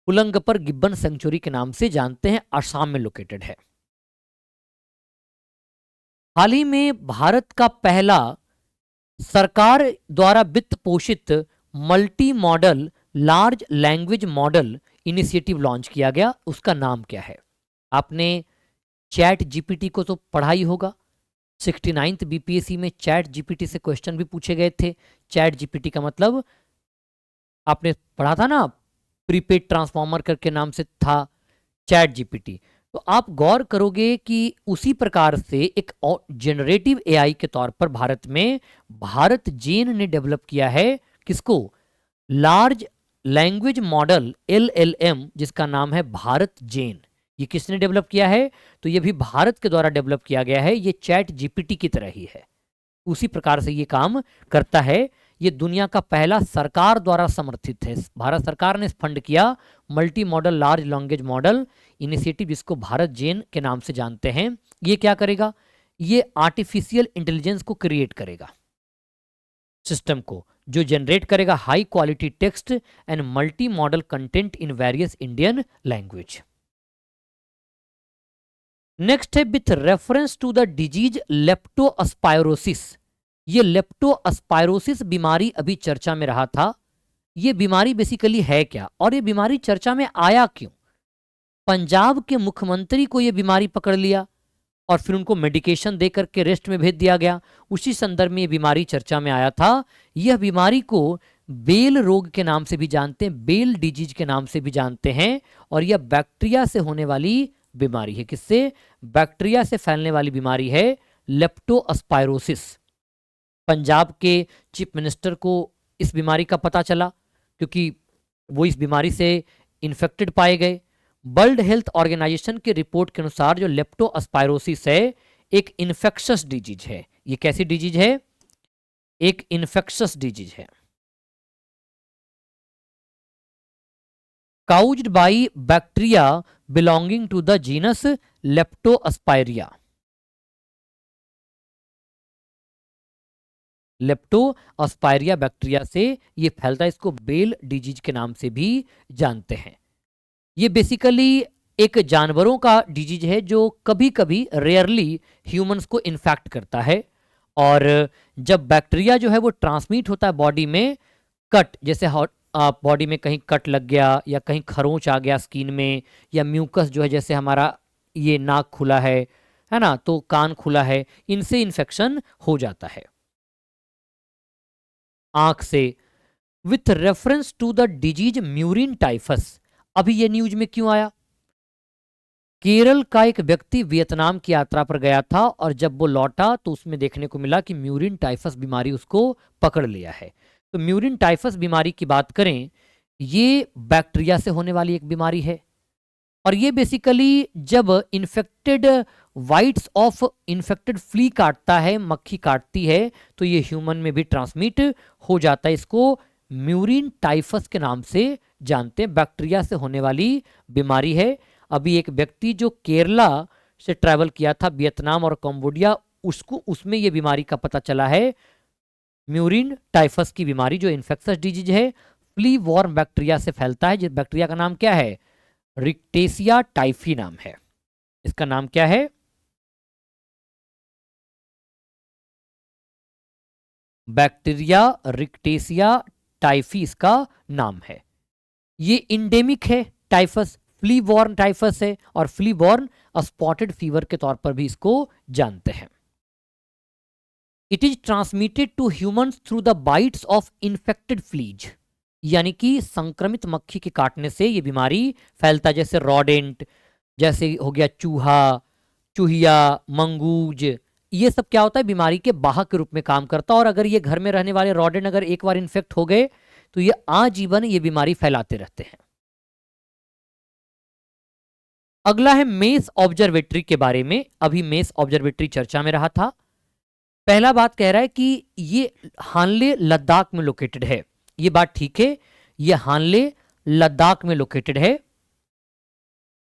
हुलंगपर गिब्बन सेंचुरी के नाम से जानते हैं। असम में लोकेटेड है। हाल ही में भारत का पहला सरकार द्वारा वित्त पोषित multi modal large language model initiative launch किया गया। उसका नाम क्या है? आपने चैट जीपीटी को तो पढ़ा ही होगा। 69th बीपीएससी में चैट जीपीटी से क्वेश्चन भी पूछे गए थे। चैट जीपीटी का मतलब आपने पढ़ा था ना, प्रीपेड ट्रांसफॉर्मर करके नाम से था चैट जीपीटी। तो आप गौर करोगे कि उसी प्रकार से एक जनरेटिव एआई के तौर पर भारत में भारत जेन ने डेवलप किया है। किसको? लार्ज लैंग्वेज मॉडल LLM, जिसका नाम है भारत जेन। ये किसने डेवलप किया है? तो ये भी भारत के द्वारा डेवलप किया गया है। ये चैट जीपीटी की तरह ही है, उसी प्रकार से ये काम करता है। ये दुनिया का पहला सरकार द्वारा समर्थित है। भारत सरकार ने फंड किया multi modal large language model initiative, जिसको भारत जेन के नाम से जानते हैं। ये क्या करेगा? ये आर्टिफिशियल इंटेलिजेंस को क्रिएट करेगा, सिस्टम को, जो जनरेट करेगा high quality text and multi modal content in various Indian language. Next है with reference to the disease leptospirosis. ये लेप्टोस्पायरोसिस बीमारी अभी चर्चा में रहा था। ये बीमारी बेसिकली है क्या और ये बीमारी चर्चा में आया क्यों? पंजाब के मुख्यमंत्री को ये बीमारी पकड़ लिया और फिर उनको मेडिकेशन दे करके रेस्ट में भेज दिया गया। उसी संदर्भ में ये बीमारी चर्चा में आया था। यह बीमारी को बेल रोग के नाम से भी जानते हैं, बेल डिजीज के नाम से भी जानते हैं, और यह बैक्टीरिया से होने वाली बीमारी है। किससे? बैक्टीरिया से फैलने वाली बीमारी है लेप्टोस्पायरोसिस। पंजाब के चीफ मिनिस्टर को इस बीमारी का पता चला क्योंकि वो इस बीमारी से इन्फेक्टेड पाए गए। वर्ल्ड हेल्थ ऑर्गेनाइजेशन की रिपोर्ट के अनुसार जो लेप्टोस्पायरोसिस है एक इन्फेक्शस डिजीज है। ये कैसी डिजीज है? एक इन्फेक्शस डिजीज है caused by bacteria belonging to the genus Leptospira। Leptospira bacteria से ये फैलता है, इसको बेल डिजीज के नाम से भी जानते हैं। ये बेसिकली एक जानवरों का डिजीज है जो कभी कभी रेयरली ह्यूमंस को इन्फेक्ट करता है। और जब बैक्टीरिया जो है वो ट्रांसमिट होता है बॉडी में, कट जैसे बॉडी में कहीं कट लग गया या कहीं खरोंच आ गया स्किन में, या म्यूकस जो है जैसे हमारा ये नाक खुला है ना, तो कान खुला है, इनसे इन्फेक्शन हो जाता है। आंख से with reference to the disease murine typhus. अभी ये न्यूज में क्यों आया? केरल का एक व्यक्ति वियतनाम की यात्रा पर गया था और जब वो लौटा तो उसमें देखने को मिला कि म्यूरिन टाइफस बीमारी उसको पकड़ लिया है। तो म्यूरिन टाइफस बीमारी की बात करें, ये बैक्टीरिया से होने वाली एक बीमारी है और ये बेसिकली जब infected bites of infected flea काटता है, मक्खी काटती है, तो ये ह्यूमन में भी ट्रांसमिट हो जाता है। इसको म्यूरिन टाइफस के नाम से जानते हैं, बैक्टीरिया से होने वाली बीमारी है। अभी एक व्यक्ति जो केरला से ट्रैवल किया था वियतनाम और कंबोडिया, उसको उसमें ये बीमारी का पता चला है, म्यूरिन टाइफस की बीमारी जो इन्फेक्शस डिजीज है, फ्ली वॉर्म बैक्टीरिया से फैलता है। जिस बैक्टीरिया का नाम क्या है? रिक्टेशिया टाइफी नाम है। इसका नाम क्या है? बैक्टीरिया रिक्टेशिया टाइफी इसका नाम है। ये इंडेमिक है टाइफस, फ्ली बॉर्न टाइफस है और फ्ली बॉर्न स्पॉटेड फीवर के तौर पर भी इसको जानते हैं। It is transmitted to humans through the bites of infected fleas, यानी कि संक्रमित मक्खी के काटने से ये बीमारी फैलता है। जैसे रॉडेंट, जैसे हो गया चूहा, चूहिया, मंगूज, ये सब क्या होता है? बीमारी के वाहक के रूप में काम करता है। और अगर ये घर में रहने वाले रॉडेंट अगर एक बार इन्फेक्ट हो गए तो ये आजीवन ये बीमारी फैलाते रहते हैं। अगला है मेस ऑब्जर्वेटरी के बारे में। अभी मेस ऑब्जर्वेटरी चर्चा में रहा था। पहला बात कह रहा है कि ये हानले लद्दाख में लोकेटेड है। ये बात ठीक है, ये हानले लद्दाख में लोकेटेड है।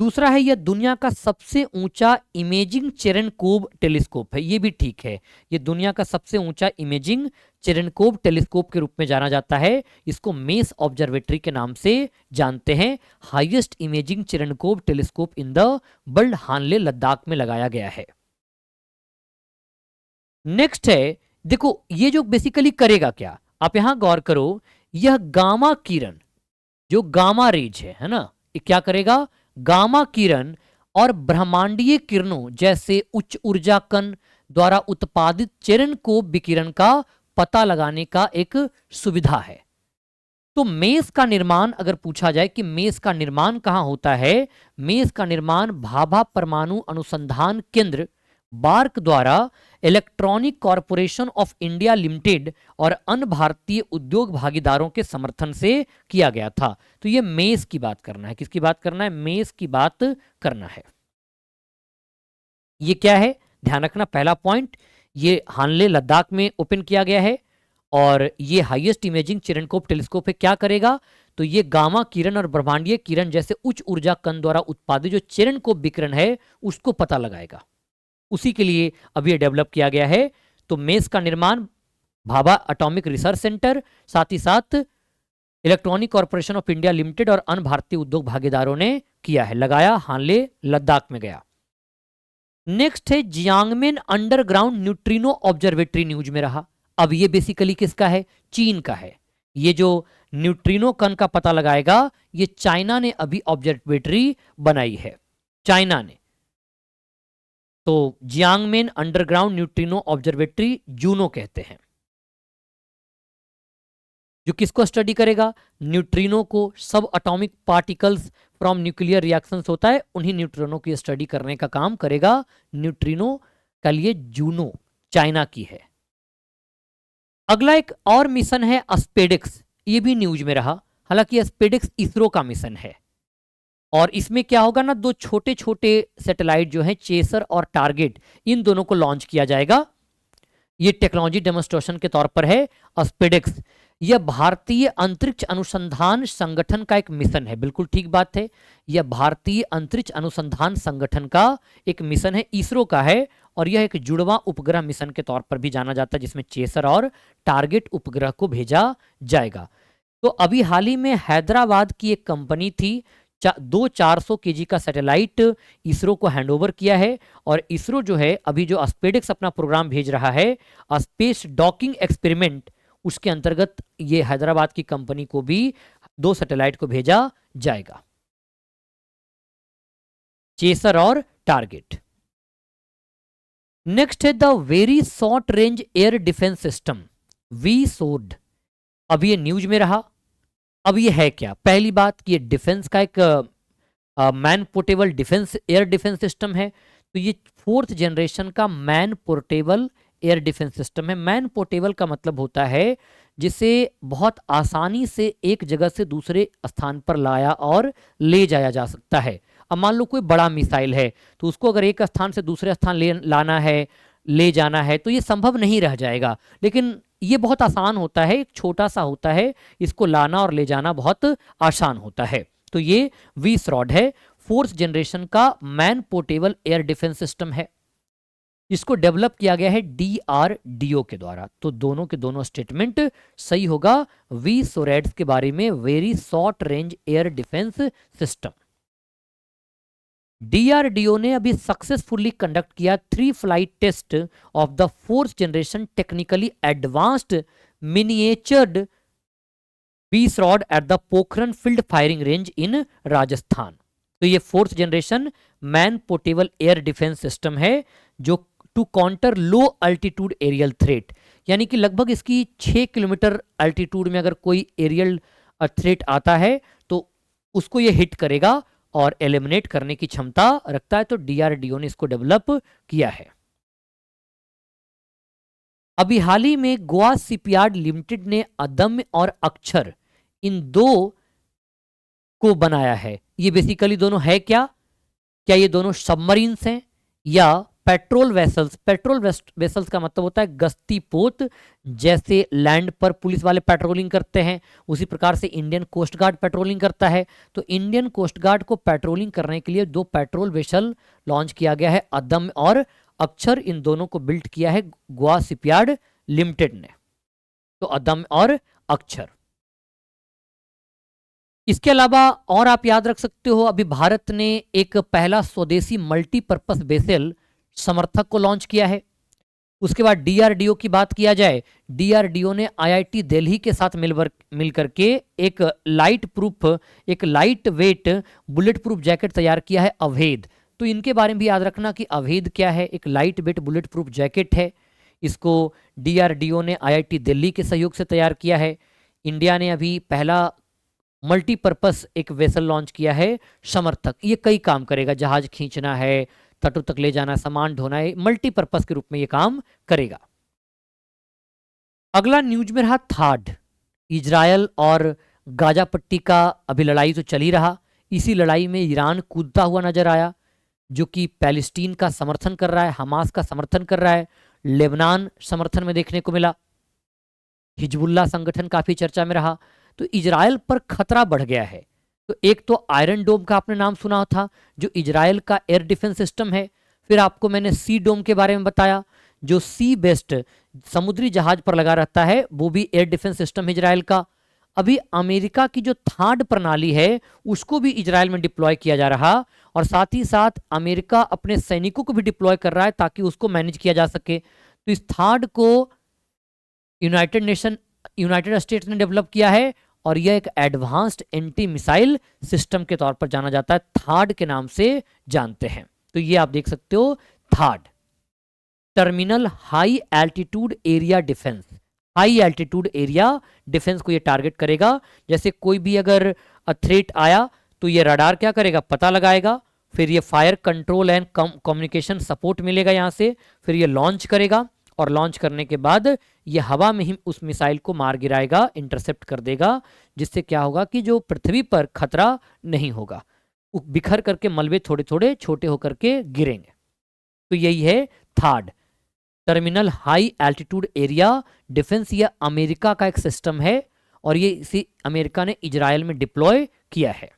दूसरा है यह दुनिया का सबसे ऊंचा इमेजिंग चेरेनकोव टेलीस्कोप है। ये भी ठीक है, ये दुनिया का सबसे ऊंचा इमेजिंग चेरेनकोव टेलीस्कोप के रूप में जाना जाता है। इसको मेस ऑब्जर्वेटरी के नाम से जानते हैं। Highest imaging Cherenkov telescope in the world Hanle Ladakh में लगाया गया है। नेक्स्ट है, देखो ये जो बेसिकली करेगा क्या, आप यहां गौर करो, यह गामा किरण जो गामा रेज है ना, ये क्या करेगा? गामा किरण और ब्रह्मांडीय किरणों जैसे उच्च ऊर्जा कण द्वारा उत्पादित चेरेनकोव विकिरण का पता लगाने का एक सुविधा है। तो मेस का निर्माण अगर पूछा जाए कि मेस का निर्माण कहां होता है, मेस का निर्माण भाभा परमाणु अनुसंधान केंद्र बार्क द्वारा electronic corporation of India limited और अन्य भारतीय उद्योग भागीदारों के समर्थन से किया गया था। तो ये मेस की बात करना है। किसकी बात करना है? मेस की बात करना है। ये क्या है ध्यान रखना, पहला पॉइंट, ये हानले लद्दाख में ओपन किया गया है और ये हाईएस्ट इमेजिंग चेरेनकोव टेलीस्कोप है। क्या करेगा? तो ये गामा किरण और ब्रह्मांडीय किरण जैसे उच्च ऊर्जा कण द्वारा उत्पादित जो चेरेनकोव विकिरण है उसको पता लगाएगा। उसी के लिए अभी ये डेवलप किया गया है। तो मेस का निर्माण भाभा एटॉमिक रिसर्च सेंटर, साथ ही साथ electronic corporation of India limited और अन्य भारतीय उद्योग भागीदारों ने किया है, लगाया, हानले लद्दाख में गया। नेक्स्ट है Jiangmen underground neutrino observatory news में रहा। अब ये बेसिकली किसका है? चीन का है। ये जो न्यूट्रिनो कण का पता लगाएगा, ये चाइना ने अभी ऑब्जर्वेटरी बनाई है, चाइना ने। तो Jiangmen underground neutrino observatory Juno कहते हैं, जो किसको स्टडी करेगा? न्यूट्रिनो को। सब atomic particles from nuclear reactions होता है, उन्हीं न्यूट्रिनो की स्टडी करने का काम करेगा न्यूट्रिनो का लिए जूनो, चाइना की है। अगला एक और मिशन है स्पेडिक्स, ये भी न्यूज में रहा। हालांकि स्पेडिक्स इसरो का मिशन है। और इसमें क्या होगा ना, दो छोटे छोटे सैटेलाइट जो हैं चेसर और टारगेट, इन दोनों को लॉन्च किया जाएगा। ये टेक्नोलॉजी डेमोन्स्ट्रेशन के तौर पर है। स्पेडेक्स, यह भारतीय अंतरिक्ष अनुसंधान संगठन का एक मिशन है। बिल्कुल ठीक बात है, यह भारतीय अंतरिक्ष अनुसंधान संगठन का एक मिशन है, इसरो का है। और यह एक जुड़वा उपग्रह मिशन के तौर पर भी जाना जाता है, जिसमें चेसर और टारगेट उपग्रह को भेजा जाएगा। तो अभी हाल ही में हैदराबाद की एक कंपनी थी, दो 400 केजी का सैटेलाइट इसरो को हैंडओवर किया है। और इसरो जो है अभी जो स्पेडेक्स अपना प्रोग्राम भेज रहा है, स्पेस डॉकिंग एक्सपेरिमेंट, उसके अंतर्गत ये हैदराबाद की कंपनी को भी दो सैटेलाइट को भेजा जाएगा, चेसर और टारगेट। नेक्स्ट है the very short range air defence system, VSWORD। अब ये न्यूज में रहा। अब ये है क्या? पहली बात कि ये डिफेंस का एक man portable defence air defence system है। तो ये फोर्थ जनरेशन का man portable air defence system है। मैन पोर्टेबल का मतलब होता है जिसे बहुत आसानी से एक जगह से दूसरे स्थान पर लाया और ले जाया जा सकता है। अब मान लो कोई बड़ा मिसाइल है, तो उसको अगर एक स्थान से दूसरे स्थान लाना है, ले जाना है, तो ये संभव नहीं रह जाएगा। लेकिन ये बहुत आसान होता है, एक छोटा सा होता है, इसको लाना और ले जाना बहुत आसान होता है। तो ये VSWORD है, फोर्थ जनरेशन का man portable air defence system है। इसको डेवलप किया गया है DRDO के द्वारा। तो दोनों के दोनों स्टेटमेंट सही होगा। VSWORD के बारे में, very short range air defence system. DRDO ने अभी सक्सेसफुली कंडक्ट किया 3 flight test of the fourth generation technically advanced miniaturised VSWORD at the Pokhran field firing range in Rajasthan. तो ये fourth generation man portable air defence system है, जो to counter low altitude aerial threat, यानी कि लगभग इसकी 6 kilometre altitude में अगर कोई एरियल थ्रेट आता है तो उसको ये हिट करेगा और एलिमिनेट करने की क्षमता रखता है। तो DRDO ने इसको डेवलप किया है। अभी हाल ही में गोवा शिपयार्ड लिमिटेड ने अदम्य और अक्षर, इन दो को बनाया है। ये बेसिकली दोनों है क्या? क्या ये दोनों सबमरीन्स हैं या पेट्रोल वेसल्स? पेट्रोल वेसल्स का मतलब होता है गश्ती पोत, जैसे लैंड पर पुलिस वाले पेट्रोलिंग करते हैं, उसी प्रकार से इंडियन कोस्ट गार्ड पेट्रोलिंग करता है। तो इंडियन कोस्ट गार्ड को पेट्रोलिंग करने के लिए दो पेट्रोल वेसल लॉन्च किया गया है, अदम्य और अक्षर। इन दोनों को बिल्ड किया है गोवा शिपयार्ड लिमिटेड ने। तो अदम्य और अक्षर। इसके अलावा और आप याद रख सकते हो, अभी भारत ने एक पहला स्वदेशी मल्टीपर्पस वेसल समर्थक को लॉन्च किया है। उसके बाद DRDO की बात किया जाए, DRDO ने IIT दिल्ली के साथ मिलकर के एक light weight bullet proof jacket तैयार किया है, अभेद। तो इनके बारे में भी याद रखना कि अभेद क्या है, एक light weight bullet proof jacket है। इसको DRDO ने IIT दिल्ली के सहयोग से तैयार किया है। इंडिया ने अभी पहला मल्टीपर्पस एक वेसल लॉन्च किया है, समर्थक। ये कई काम करेगा, जहाज खींचना है, तटों तक ले जाना, सामान ढोना है, मल्टीपर्पस के रूप में ये काम करेगा। अगला न्यूज में रहा थाड। इजरायल और गाजा पट्टी का अभी लड़ाई तो चल ही रहा। इसी लड़ाई में ईरान कूदता हुआ नजर आया, जो कि पैलेस्टीन का समर्थन कर रहा है, हमास का समर्थन कर रहा है, लेबनान समर्थन में देखने को मिला, हिजबुल्लाह संगठन काफी चर्चा में रहा। तो इजरायल पर खतरा बढ़ गया है। तो एक तो आयरन डोम का आपने नाम सुना था, जो इजरायल का एयर डिफेंस सिस्टम है। फिर आपको मैंने सी डोम के बारे में बताया, जो सी बेस्ड समुद्री जहाज पर लगा रहता है, वो भी एयर डिफेंस सिस्टम है इजरायल का। अभी अमेरिका की जो थाड प्रणाली है, उसको भी इजरायल में डिप्लॉय किया जा रहा, और साथ ही साथ अमेरिका अपने सैनिकों को भी डिप्लॉय कर रहा है ताकि उसको मैनेज किया जा सके। तो इस थाड को यूनाइटेड स्टेट्स ने डेवलप किया है, और यह एक एडवांस्ड एंटी मिसाइल सिस्टम के तौर पर जाना जाता है, थाड के नाम से जानते हैं। तो ये आप देख सकते हो, थाड terminal high altitude area defence. High altitude area defence को ये टारगेट करेगा। जैसे कोई भी अगर थ्रेट आया तो ये रडार क्या करेगा, पता लगाएगा, फिर ये fire control and communication support मिलेगा यहाँ से, फिर ये लॉन्च करेगा, और लॉन्च करने के बाद ये हवा में ही उस मिसाइल को मार गिराएगा, इंटरसेप्ट कर देगा, जिससे क्या होगा कि जो पृथ्वी पर खतरा नहीं होगा। बिखर करके मलबे थोड़े थोड़े छोटे होकर के गिरेंगे। तो यही है थाड, terminal high altitude area defence. यह अमेरिका का एक सिस्टम है और ये इसी अमेरिका ने इजराइल में डिप्लॉय किया है।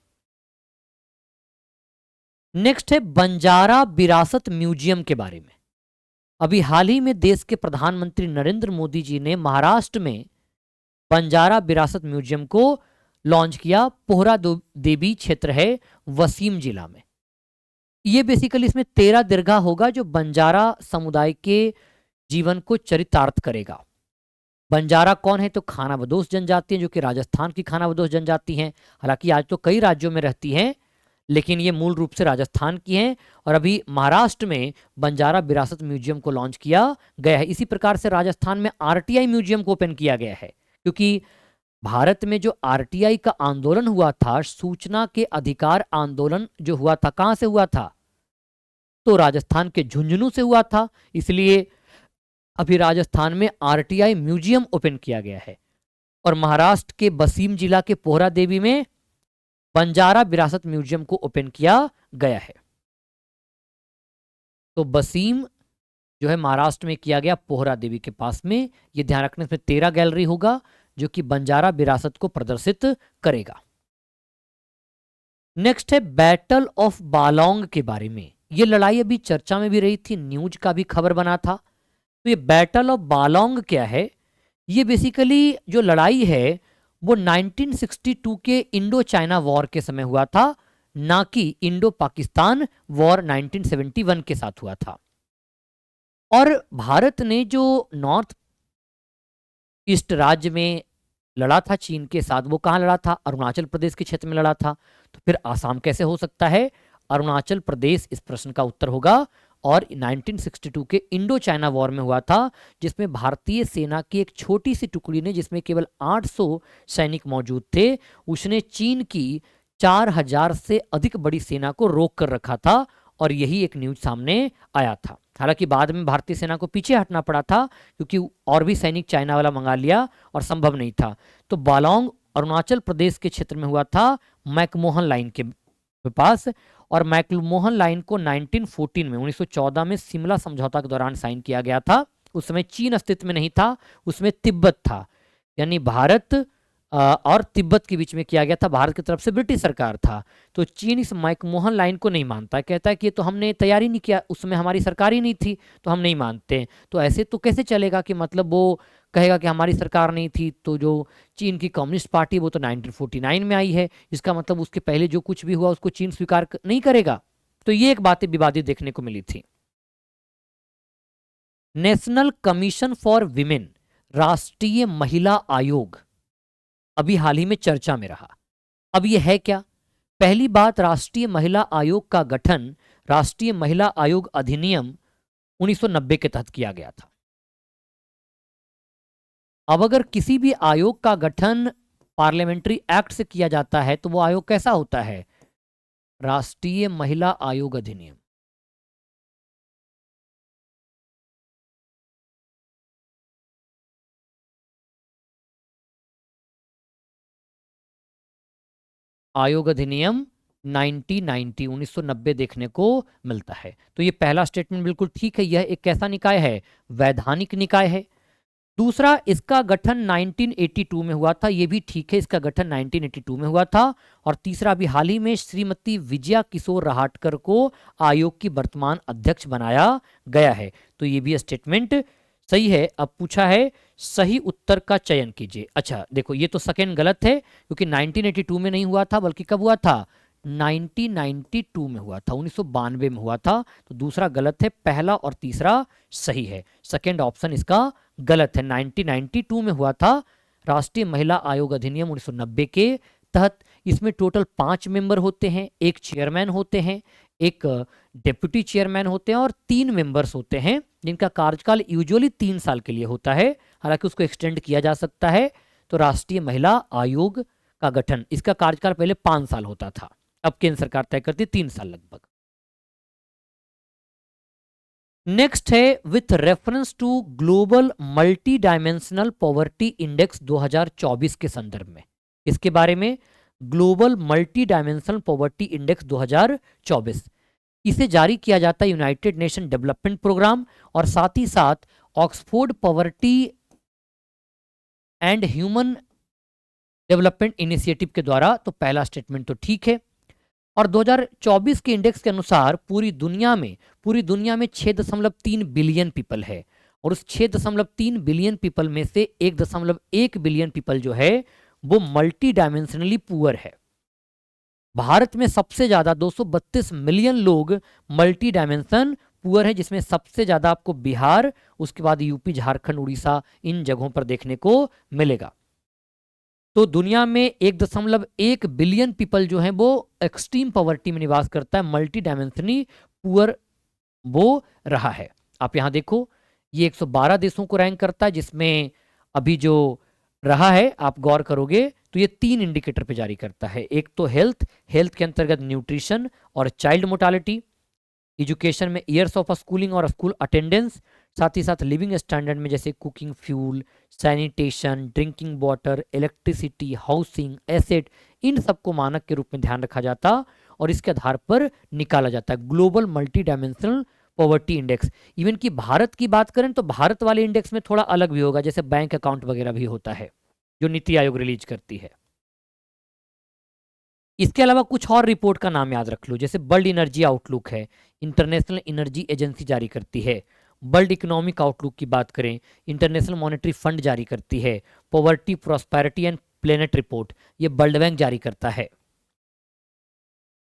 नेक्स्ट है बंजारा विरासत म्यूजियम के बारे में। अभी हाल ही में देश के प्रधानमंत्री नरेंद्र मोदी जी ने महाराष्ट्र में बंजारा विरासत म्यूजियम को लॉन्च किया। पोहरा देवी क्षेत्र है वसीम जिला में। ये बेसिकली इसमें 13 दीर्घा होगा जो बंजारा समुदाय के जीवन को चरितार्थ करेगा। बंजारा कौन है? तो खानाबदोश जनजाति है, जो कि राजस्थान की खानाबदोश जनजाति हैं। हालांकि आज तो कई राज्यों में रहती हैं, लेकिन ये मूल रूप से राजस्थान की हैं। और अभी महाराष्ट्र में बंजारा विरासत म्यूजियम को लॉन्च किया गया है। इसी प्रकार से राजस्थान में आरटीआई म्यूजियम को ओपन किया गया है, क्योंकि भारत में जो आरटीआई का आंदोलन हुआ था, सूचना के अधिकार आंदोलन जो हुआ था, कहां से हुआ था? तो राजस्थान के झुंझुनू से हुआ था। इसलिए अभी राजस्थान में आरटीआई म्यूजियम ओपन किया गया है। और महाराष्ट्र के वसीम जिला के पोहरा देवी में बंजारा विरासत म्यूजियम को ओपन किया गया है। तो वसीम जो है महाराष्ट्र में किया गया, पोहरा देवी के पास में। ये ध्यान रखने, इसमें 13 गैलरी होगा जो कि बंजारा विरासत को प्रदर्शित करेगा। नेक्स्ट है बैटल ऑफ बालोंग के बारे में। ये लड़ाई अभी चर्चा में भी रही थी, न्यूज का भी खबर बना था। तो ये बैटल ऑफ बालोंग क्या है? ये बेसिकली जो लड़ाई है वो 1962 के इंडो चाइना वॉर के समय हुआ था, ना कि इंडो पाकिस्तान वॉर 1971 के साथ हुआ था। और भारत ने जो नॉर्थ ईस्ट राज्य में लड़ा था चीन के साथ, वो कहाँ लड़ा था? अरुणाचल प्रदेश के क्षेत्र में लड़ा था। तो फिर आसाम कैसे हो सकता है? अरुणाचल प्रदेश इस प्रश्न का उत्तर होगा। और 1962 के इंडो चाइना वॉर में हुआ था, जिसमें भारतीय सेना की एक छोटी सी टुकड़ी ने, जिसमें केवल 800 सैनिक मौजूद थे, उसने चीन की 4000 से अधिक बड़ी सेना को रोक कर रखा था। और यही एक न्यूज सामने आया था। हालांकि बाद में भारतीय सेना को पीछे हटना पड़ा था, क्योंकि और भी सैनिक चाइना वाला मंगा लिया और संभव नहीं था। तो बालोंग अरुणाचल प्रदेश के क्षेत्र में हुआ था, मैकमोहन लाइन के पास। और मैकमोहन लाइन को 1914 में 1914 में शिमला समझौता के दौरान साइन किया गया था। उस समय चीन अस्तित्व में नहीं था, उसमें तिब्बत था। यानी भारत और तिब्बत के बीच में किया गया था। भारत की तरफ से ब्रिटिश सरकार था। तो चीन इस मैकमोहन लाइन को नहीं मानता, कहता है कि ये तो हमने तैयारी नहीं किया, उसमें हमारी सरकार ही नहीं थी, तो हम नहीं मानते। तो ऐसे तो कैसे चलेगा कि मतलब वो कहेगा कि हमारी सरकार नहीं थी। तो जो चीन की कम्युनिस्ट पार्टी वो तो 1949 में आई है, इसका मतलब उसके पहले जो कुछ भी हुआ उसको चीन स्वीकार नहीं करेगा। तो ये एक बातें विवादित देखने को मिली थी। नेशनल कमीशन फॉर विमेन, राष्ट्रीय महिला आयोग, अभी हाल ही में चर्चा में रहा। अब यह है क्या? पहली बात, राष्ट्रीय महिला आयोग का गठन राष्ट्रीय महिला आयोग अधिनियम 1990 के तहत किया गया था। अब अगर किसी भी आयोग का गठन पार्लियामेंट्री एक्ट से किया जाता है तो वो आयोग कैसा होता है? राष्ट्रीय महिला आयोग अधिनियम। आयोग अधिनियम 1990 देखने को मिलता है। तो ये पहला स्टेटमेंट बिल्कुल ठीक है। यह एक कैसा निकाय है? वैधानिक निकाय है। दूसरा, इसका गठन 1982 में हुआ था, ये भी ठीक है, इसका गठन 1982 में हुआ था। और तीसरा, अभी हाल ही में श्रीमती विजया किशोर रहाटकर को आयोग की वर्तमान अध्यक्ष बनाया गया है। तो ये भी स्टेटमेंट सही है। अब पूछा है सही उत्तर का चयन कीजिए। अच्छा देखो, ये तो सेकेंड गलत है, क्योंकि 1982 में नहीं हुआ था, बल्कि कब हुआ था? 1992 में हुआ था, 1992 में हुआ था। तो दूसरा गलत है, पहला और तीसरा सही है। सेकेंड ऑप्शन इसका गलत है। 1992 में हुआ था राष्ट्रीय महिला आयोग अधिनियम 1990 के तहत। इसमें टोटल 5 मेंबर होते हैं, एक चेयरमैन होते हैं, एक डेप्यूटी चेयरमैन होते हैं और 3 मेंबर्स होते हैं, जिनका कार्यकाल यूजुअली 3 साल के लिए होता है। हालांकि उसको एक्सटेंड किया जा सकता है। तो राष्ट्रीय महिला आयोग का गठन, इसका कार्यकाल पहले 5 साल होता था, अब केंद्र सरकार तय करती 3 साल लगभग। नेक्स्ट है with reference to global multidimensional poverty index 2024 के संदर्भ में। इसके बारे में global multidimensional poverty index 2024। इसे जारी किया जाता है यूनाइटेड नेशन डेवलपमेंट प्रोग्राम और साथ ही साथ Oxford poverty and human development initiative के द्वारा। तो पहला स्टेटमेंट तो ठीक है। और 2024 के इंडेक्स के अनुसार पूरी दुनिया में 6.3 बिलियन पीपल है और उस 6.3 बिलियन पीपल में से 1.1 बिलियन पीपल जो है वो मल्टी डायमेंशनली पुअर है। भारत में सबसे ज्यादा 232 मिलियन लोग मल्टी डायमेंशन पुअर है, जिसमें सबसे ज्यादा आपको बिहार, उसके बाद यूपी, झारखंड, उड़ीसा, इन जगहों पर देखने को मिलेगा। तो दुनिया में 1.1 बिलियन पीपल जो हैं वो एक्सट्रीम पॉवर्टी में निवास करता है, मल्टी डायमेंशनली पुअर वो रहा है। आप यहां देखो, ये 112 देशों को रैंक करता है, जिसमें अभी जो रहा है आप गौर करोगे तो ये 3 इंडिकेटर पे जारी करता है। एक तो हेल्थ के अंतर्गत न्यूट्रिशन और चाइल्ड मोर्टालिटी, एजुकेशन में ईयर्स ऑफ स्कूलिंग और स्कूल अटेंडेंस, साथ ही साथ लिविंग स्टैंडर्ड में जैसे cooking fuel, sanitation, drinking water, electricity, housing, asset, इन सबको मानक के रूप में ध्यान रखा जाता और इसके आधार पर निकाला जाता है global multidimensional poverty index. Even कि भारत की बात करें तो भारत वाले इंडेक्स में थोड़ा अलग भी होगा, जैसे बैंक अकाउंट वगैरह भी होता है जो नीति आयोग रिलीज करती है। इसके अलावा कुछ और रिपोर्ट का नाम याद रख लो, जैसे वर्ल्ड एनर्जी आउटलुक है, इंटरनेशनल एनर्जी एजेंसी जारी करती है। वर्ल्ड इकोनॉमिक आउटलुक की बात करें, इंटरनेशनल मॉनेटरी फंड जारी करती है। Poverty prosperity and planet report, ये वर्ल्ड बैंक जारी करता है।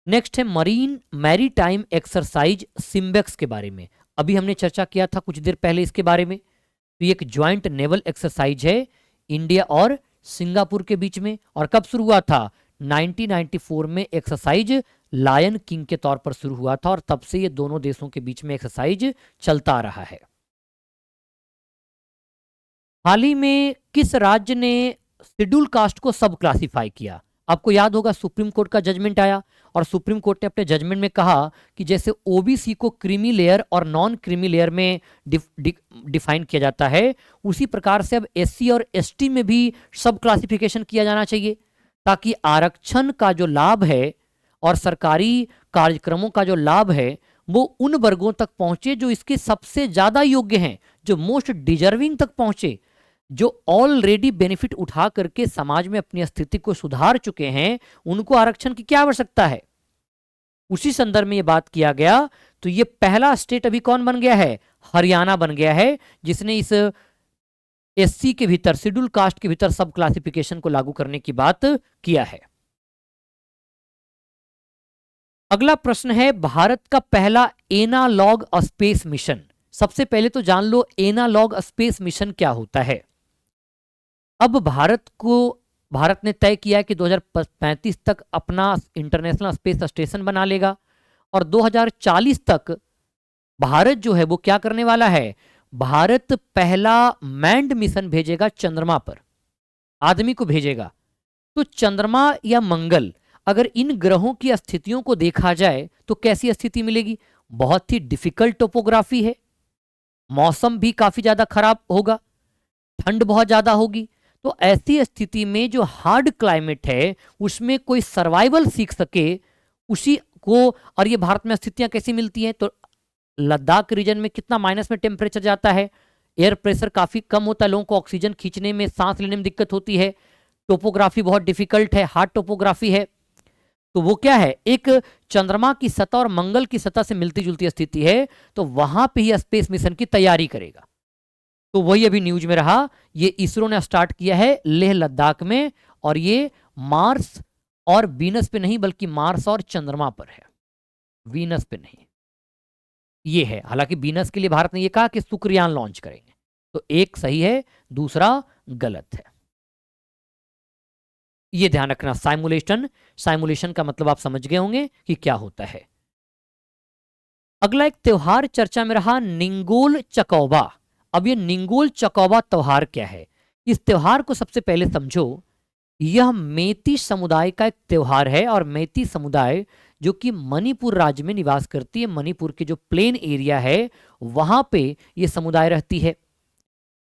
नेक्स्ट है मरीन मैरीटाइम एक्सरसाइज सिम्बेक्स के बारे में। अभी हमने चर्चा किया था कुछ देर पहले इसके बारे में। तो ये एक ज्वाइंट नेवल एक्सरसाइज है इंडिया और सिंगापुर के बीच में, और कब शुरू हुआ था? 1994 में एक्सरसाइज लायन किंग के तौर पर शुरू हुआ था और तब से ये दोनों देशों के बीच में एक्सरसाइज चलता आ रहा है। हाल ही में किस राज्य ने शेड्यूल कास्ट को सब क्लासिफाई किया? आपको याद होगा सुप्रीम कोर्ट का जजमेंट आया और सुप्रीम कोर्ट ने अपने जजमेंट में कहा कि जैसे ओबीसी को क्रीमी लेयर और नॉन क्रीमी लेयर में डिफाइन किया जाता है, उसी प्रकार से अब एससी और एसटी में भी सब क्लासिफिकेशन किया जाना चाहिए, ताकि आरक्षण का जो लाभ है और सरकारी कार्यक्रमों का जो लाभ है वो उन वर्गों तक पहुंचे जो इसके सबसे ज्यादा योग्य हैं, जो मोस्ट डिजर्विंग तक पहुंचे, जो ऑलरेडी बेनिफिट उठा करके समाज में अपनी स्थिति को सुधार चुके हैं। उनको आरक्षण की क्या आवश्यकता है? उसी संदर्भ में यह बात किया गया। तो ये पहला स्टेट अभी कौन बन गया है? हरियाणा बन गया है, जिसने इस एससी के भीतर, शेड्यूल कास्ट के भीतर सब क्लासिफिकेशन को लागू करने की बात किया है। अगला प्रश्न है भारत का पहला एनालॉग स्पेस मिशन। सबसे पहले तो जान लो एनालॉग स्पेस मिशन क्या होता है। अब भारत ने तय किया है कि 2035 तक अपना इंटरनेशनल स्पेस स्टेशन बना लेगा और 2040 तक भारत जो है वो क्या करने वाला है? भारत पहला मैंड मिशन भेजेगा, चंद्रमा पर आदमी को भेजेगा। तो चंद्रमा या मंगल, अगर इन ग्रहों की स्थितियों को देखा जाए तो कैसी स्थिति मिलेगी? बहुत ही डिफिकल्ट टोपोग्राफी है, मौसम भी काफी ज्यादा खराब होगा, ठंड बहुत ज्यादा होगी। तो ऐसी स्थिति में जो हार्ड क्लाइमेट है उसमें कोई सर्वाइवल सीख सके उसी को, और ये भारत में स्थितियां कैसी मिलती हैं? तो लद्दाख रीजन में कितना माइनस में टेम्परेचर जाता है, एयर प्रेशर काफी कम होता है, लोगों को ऑक्सीजन खींचने में, सांस लेने में दिक्कत होती है, टोपोग्राफी बहुत डिफिकल्ट है, हार्ड टोपोग्राफी है। तो वो क्या है? एक चंद्रमा की सतह और मंगल की सतह से मिलती जुलती स्थिति है, तो वहां पे ही स्पेस मिशन की तैयारी करेगा। तो वही अभी न्यूज में रहा, ये इसरो ने स्टार्ट किया है लेह लद्दाख में, और ये मार्स और वीनस पे नहीं बल्कि मार्स और चंद्रमा पर है, वीनस पे नहीं। ये है, हालांकि वीनस के लिए भारत ने ये कहा कि शुक्रयान लॉन्च करेंगे। तो एक सही है, दूसरा गलत है, ये ध्यान रखना। साइमुलेशन का मतलब आप समझ गए होंगे कि क्या होता है। अगला एक त्योहार चर्चा में रहा, निंगोल चकौबा। अब ये निंगोल चकौबा त्योहार क्या है? इस त्योहार को सबसे पहले समझो, यह मेती समुदाय का एक त्योहार है, और मेती समुदाय जो कि मणिपुर राज्य में निवास करती है, मणिपुर के जो प्लेन एरिया है वहां पे ये समुदाय रहती है।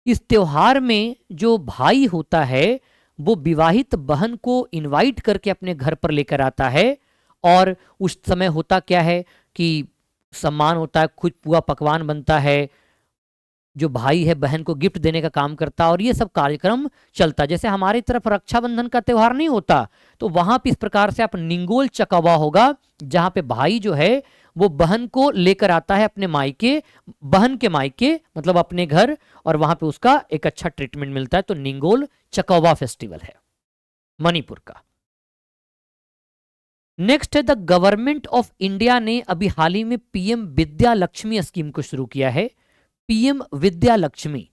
इस त्योहार में जो भाई होता है वो विवाहित बहन को इनवाइट करके अपने घर पर लेकर आता है। और उस समय होता क्या है कि सम्मान होता है, खुद पुआ पकवान बनता है, जो भाई है बहन को गिफ्ट देने का काम करता है, और ये सब कार्यक्रम चलता है। जैसे हमारी तरफ रक्षाबंधन का त्यौहार नहीं होता, तो वहां पे इस प्रकार से आप निंगोल चकावा होगा, जहां पे भाई जो है वो बहन को लेकर आता है अपने मायके, बहन के मायके मतलब अपने घर, और वहां पे उसका एक अच्छा ट्रीटमेंट मिलता है। तो निंगोल चकावा फेस्टिवल है मणिपुर का। नेक्स्ट है द गवर्नमेंट ऑफ इंडिया ने अभी हाल ही में पीएम विद्या लक्ष्मी स्कीम को शुरू किया है। पीएम विद्या लक्ष्मी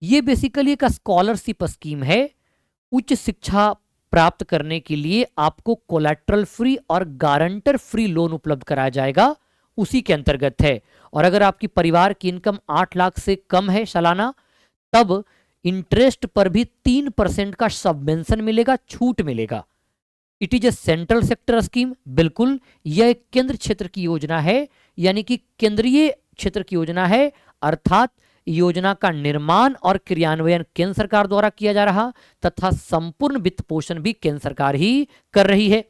ये बेसिकली एक स्कॉलरशिप स्कीम है। उच्च शिक्षा प्राप्त करने के लिए आपको कोलैटरल फ्री और गारंटर फ्री लोन उपलब्ध कराया जाएगा, उसी के अंतर्गत है। और अगर आपकी परिवार की इनकम 8 लाख से कम है सालाना, तब इंटरेस्ट पर भी 3% का सबवेंशन मिलेगा, छूट मिलेगा। It is a central sector scheme, बिल्कुल यह एक केंद्र क्षेत्र की योजना है, यानी कि केंद्रीय क्षेत्र की योजना है, अर्थात योजना का निर्माण और क्रियान्वयन केंद्र सरकार द्वारा किया जा रहा, तथा संपूर्ण वित्त पोषण भी केंद्र सरकार ही कर रही है।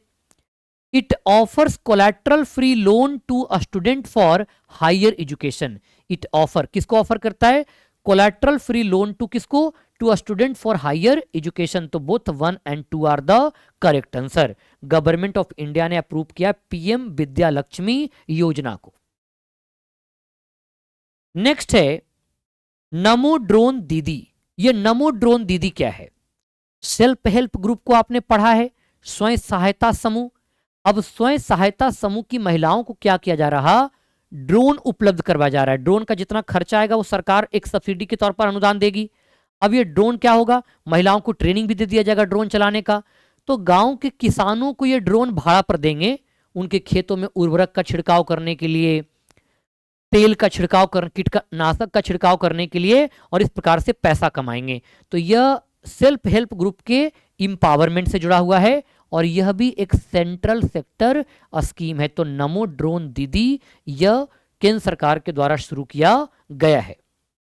It offers collateral free loan to a student for higher education. It offer किसको ऑफर करता है? कोलैटरल फ्री लोन टू किसको? To a student for higher education. तो both 1 and 2 are the correct answer. Government of India ने approve किया PM Vidya Lakshmi Yojana को। Next है नमो drone दीदी। ये नमो ड्रोन दीदी क्या है? सेल्फ हेल्प ग्रुप को आपने पढ़ा है, स्वयं सहायता समूह। अब स्वयं सहायता समूह की महिलाओं को क्या किया जा रहा? ड्रोन उपलब्ध करवाया जा रहा है। ड्रोन का जितना खर्चा आएगा वो सरकार एक सब्सिडी के तौर पर अनुदान देगी। अब ये ड्रोन क्या होगा? महिलाओं को ट्रेनिंग भी दे दिया जाएगा ड्रोन चलाने का। तो गांव के किसानों को ये ड्रोन भाड़ा पर देंगे, उनके खेतों में उर्वरक का छिड़काव करने के लिए, तेल का छिड़काव कर, कीटनाशक का छिड़काव करने के लिए, और इस प्रकार से पैसा कमाएंगे। तो यह सेल्फ हेल्प ग्रुप के इंपावरमेंट से जुड़ा हुआ है, और यह भी एक सेंट्रल सेक्टर स्कीम है। तो नमो ड्रोन दीदी यह केंद्र सरकार के द्वारा शुरू किया गया है।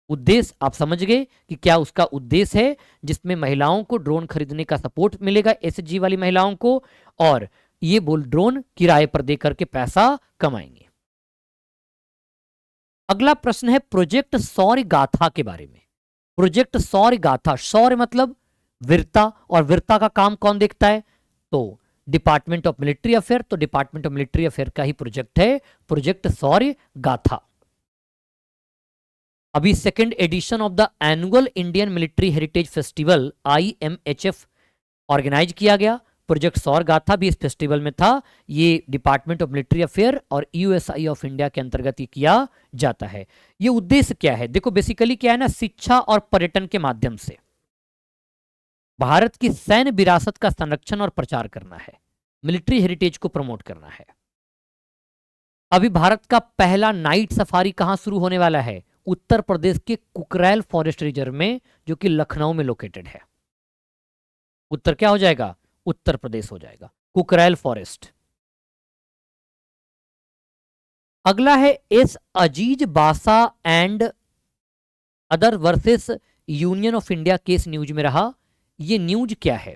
उद्देश्य आप समझ गए कि क्या उसका उद्देश्य है, जिसमें महिलाओं को ड्रोन खरीदने का सपोर्ट मिलेगा, एसएचजी वाली महिलाओं को, और ये बोल ड्रोन किराए पर दे करके पैसा कमाएंगे। अगला प्रश्न है प्रोजेक्ट शौर्य गाथा के बारे में। प्रोजेक्ट शौर्य गाथा, शौर्य मतलब वीरता, और वीरता का काम कौन देखता है? तो डिपार्टमेंट ऑफ मिलिट्री अफेयर। तो डिपार्टमेंट ऑफ मिलिट्री अफेयर का ही प्रोजेक्ट है प्रोजेक्ट शौर्य गाथा। अभी second edition of the annual Indian military heritage festival IMHF organise किया गया। प्रोजेक्ट शौर्य गाथा भी इस फेस्टिवल में था। ये डिपार्टमेंट ऑफ मिलिट्री अफेयर और USI ऑफ इंडिया के अंतर्गत ये किया जाता है। ये उद्देश्य क्या है? देखो बेसिकली क्या है ना, शिक्षा और पर्यटन के माध्यम से भारत की सैन्य विरासत का संरक्षण और प्रचार करना है, मिलिट्री हेरिटेज को प्रमोट करना है। अभी भारत का पहला नाइट सफारी कहां शुरू होने वाला है? उत्तर प्रदेश के कुकरैल फॉरेस्ट रिजर्व में, जो कि लखनऊ में लोकेटेड है। उत्तर क्या हो जाएगा? उत्तर प्रदेश हो जाएगा, कुकरैल फॉरेस्ट। अगला है एस अजीज बासा and other versus union of India case news में रहा। ये न्यूज क्या है?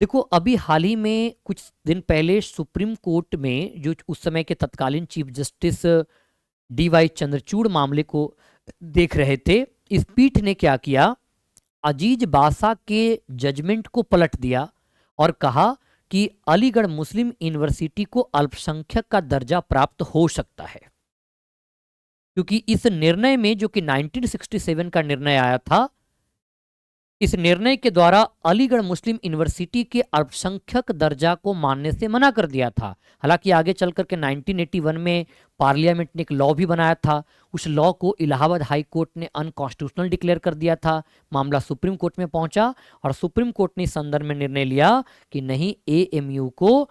देखो अभी हाल ही में कुछ दिन पहले सुप्रीम कोर्ट में जो उस समय के तत्कालीन चीफ जस्टिस DY चंद्रचूड़ मामले को देख रहे थे, इस पीठ ने क्या किया, अजीज बासा के जजमेंट को पलट दिया और कहा कि अलीगढ़ मुस्लिम यूनिवर्सिटी को अल्पसंख्यक का दर्जा प्राप्त हो सकता है, क्योंकि इस निर्णय में, जो कि 1967 का निर्णय आया था, इस निर्णय के द्वारा अलीगढ़ मुस्लिम यूनिवर्सिटी के अल्पसंख्यक दर्जा को मानने से मना कर दिया था। हालांकि आगे चल करके 1981 में पार्लियामेंट ने एक लॉ भी बनाया था। उस लॉ को इलाहाबाद हाई कोर्ट ने अनकॉन्स्टिट्यूशनल डिक्लेयर कर दिया था। मामला सुप्रीम कोर्ट में पहुंचा और सुप्रीम कोर्ट ने इस संदर्भ में निर्णय लिया कि नहीं, AMU को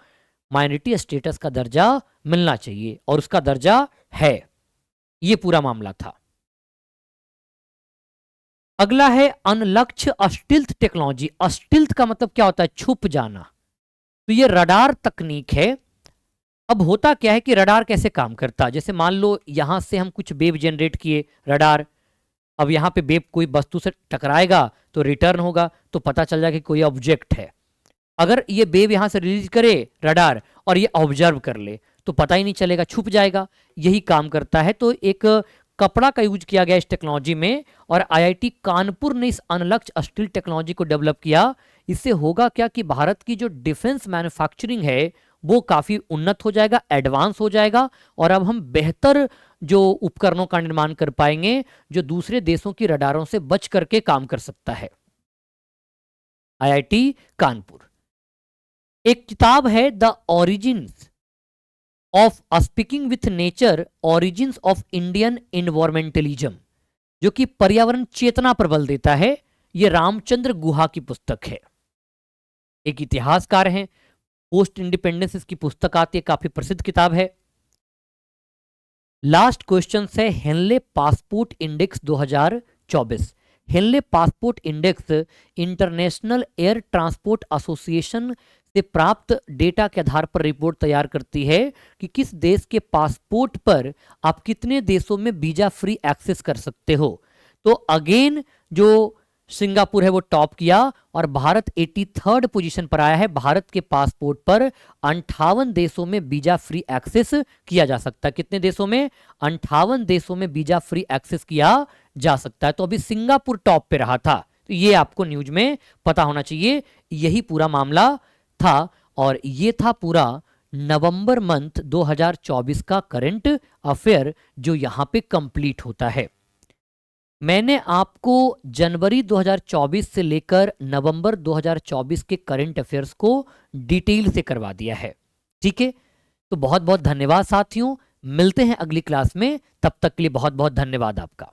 माइनॉरिटी स्टेटस का दर्जा मिलना चाहिए, और उसका दर्जा है। ये पूरा मामला था। अगला है अनलक्ष्य अस्टिल्थ टेक्नोलॉजी। अस्टिल्थ का मतलब क्या होता है? छुप जाना। तो ये रडार तकनीक है। अब होता क्या है कि रडार कैसे काम करता है? जैसे मान लो यहां से हम कुछ वेव जनरेट किए रडार, अब यहाँ पे वेव कोई वस्तु से टकराएगा तो रिटर्न होगा, तो पता चल जाएगा कि कोई ऑब्जेक्ट है। अगर ये वेव यहाँ से रिलीज करे रडार और ये ऑब्जर्व कर ले तो पता ही नहीं चलेगा, छुप जाएगा। यही काम करता है। तो एक कपड़ा का यूज किया गया इस टेक्नोलॉजी में, और आईआईटी कानपुर ने इस अनलक्ष्य स्टील टेक्नोलॉजी को डेवलप किया। इससे होगा क्या कि भारत की जो डिफेंस मैन्युफैक्चरिंग है वो काफी उन्नत हो जाएगा, एडवांस हो जाएगा, और अब हम बेहतर जो उपकरणों का निर्माण कर पाएंगे जो दूसरे देशों की रडारों से बच करके काम कर सकता है। आईआईटी कानपुर। एक किताब है the origins of speaking with nature, origins of Indian environmentalism, जो कि पर्यावरण चेतना पर बल देता है। यह रामचंद्र गुहा की पुस्तक है, एक इतिहासकार हैं। पोस्ट इंडिपेंडेंस इसकी पुस्तक आती है, काफी प्रसिद्ध किताब है। लास्ट क्वेश्चन है Henley passport index 2024। Henley passport index international air transport association से प्राप्त डेटा के आधार पर रिपोर्ट तैयार करती है कि किस देश के पासपोर्ट पर आप कितने देशों में वीजा फ्री एक्सेस कर सकते हो। तो अगेन जो सिंगापुर है वो टॉप किया और भारत 83rd पोजीशन पर आया है। भारत के पासपोर्ट पर 58 देशों में वीजा फ्री एक्सेस किया जा सकता है। कितने देशों में? 58 देशों में वीजा फ्री एक्सेस किया जा सकता है। तो अभी सिंगापुर टॉप पे रहा था, तो ये आपको न्यूज में पता होना चाहिए। यही पूरा मामला था और ये था पूरा नवंबर मंथ 2024 का करंट अफेयर जो यहां पे कंप्लीट होता है। मैंने आपको जनवरी 2024 से लेकर नवंबर 2024 के करंट अफेयर्स को डिटेल से करवा दिया है। ठीक है, तो बहुत बहुत धन्यवाद साथियों, मिलते हैं अगली क्लास में। तब तक के लिए बहुत बहुत धन्यवाद आपका।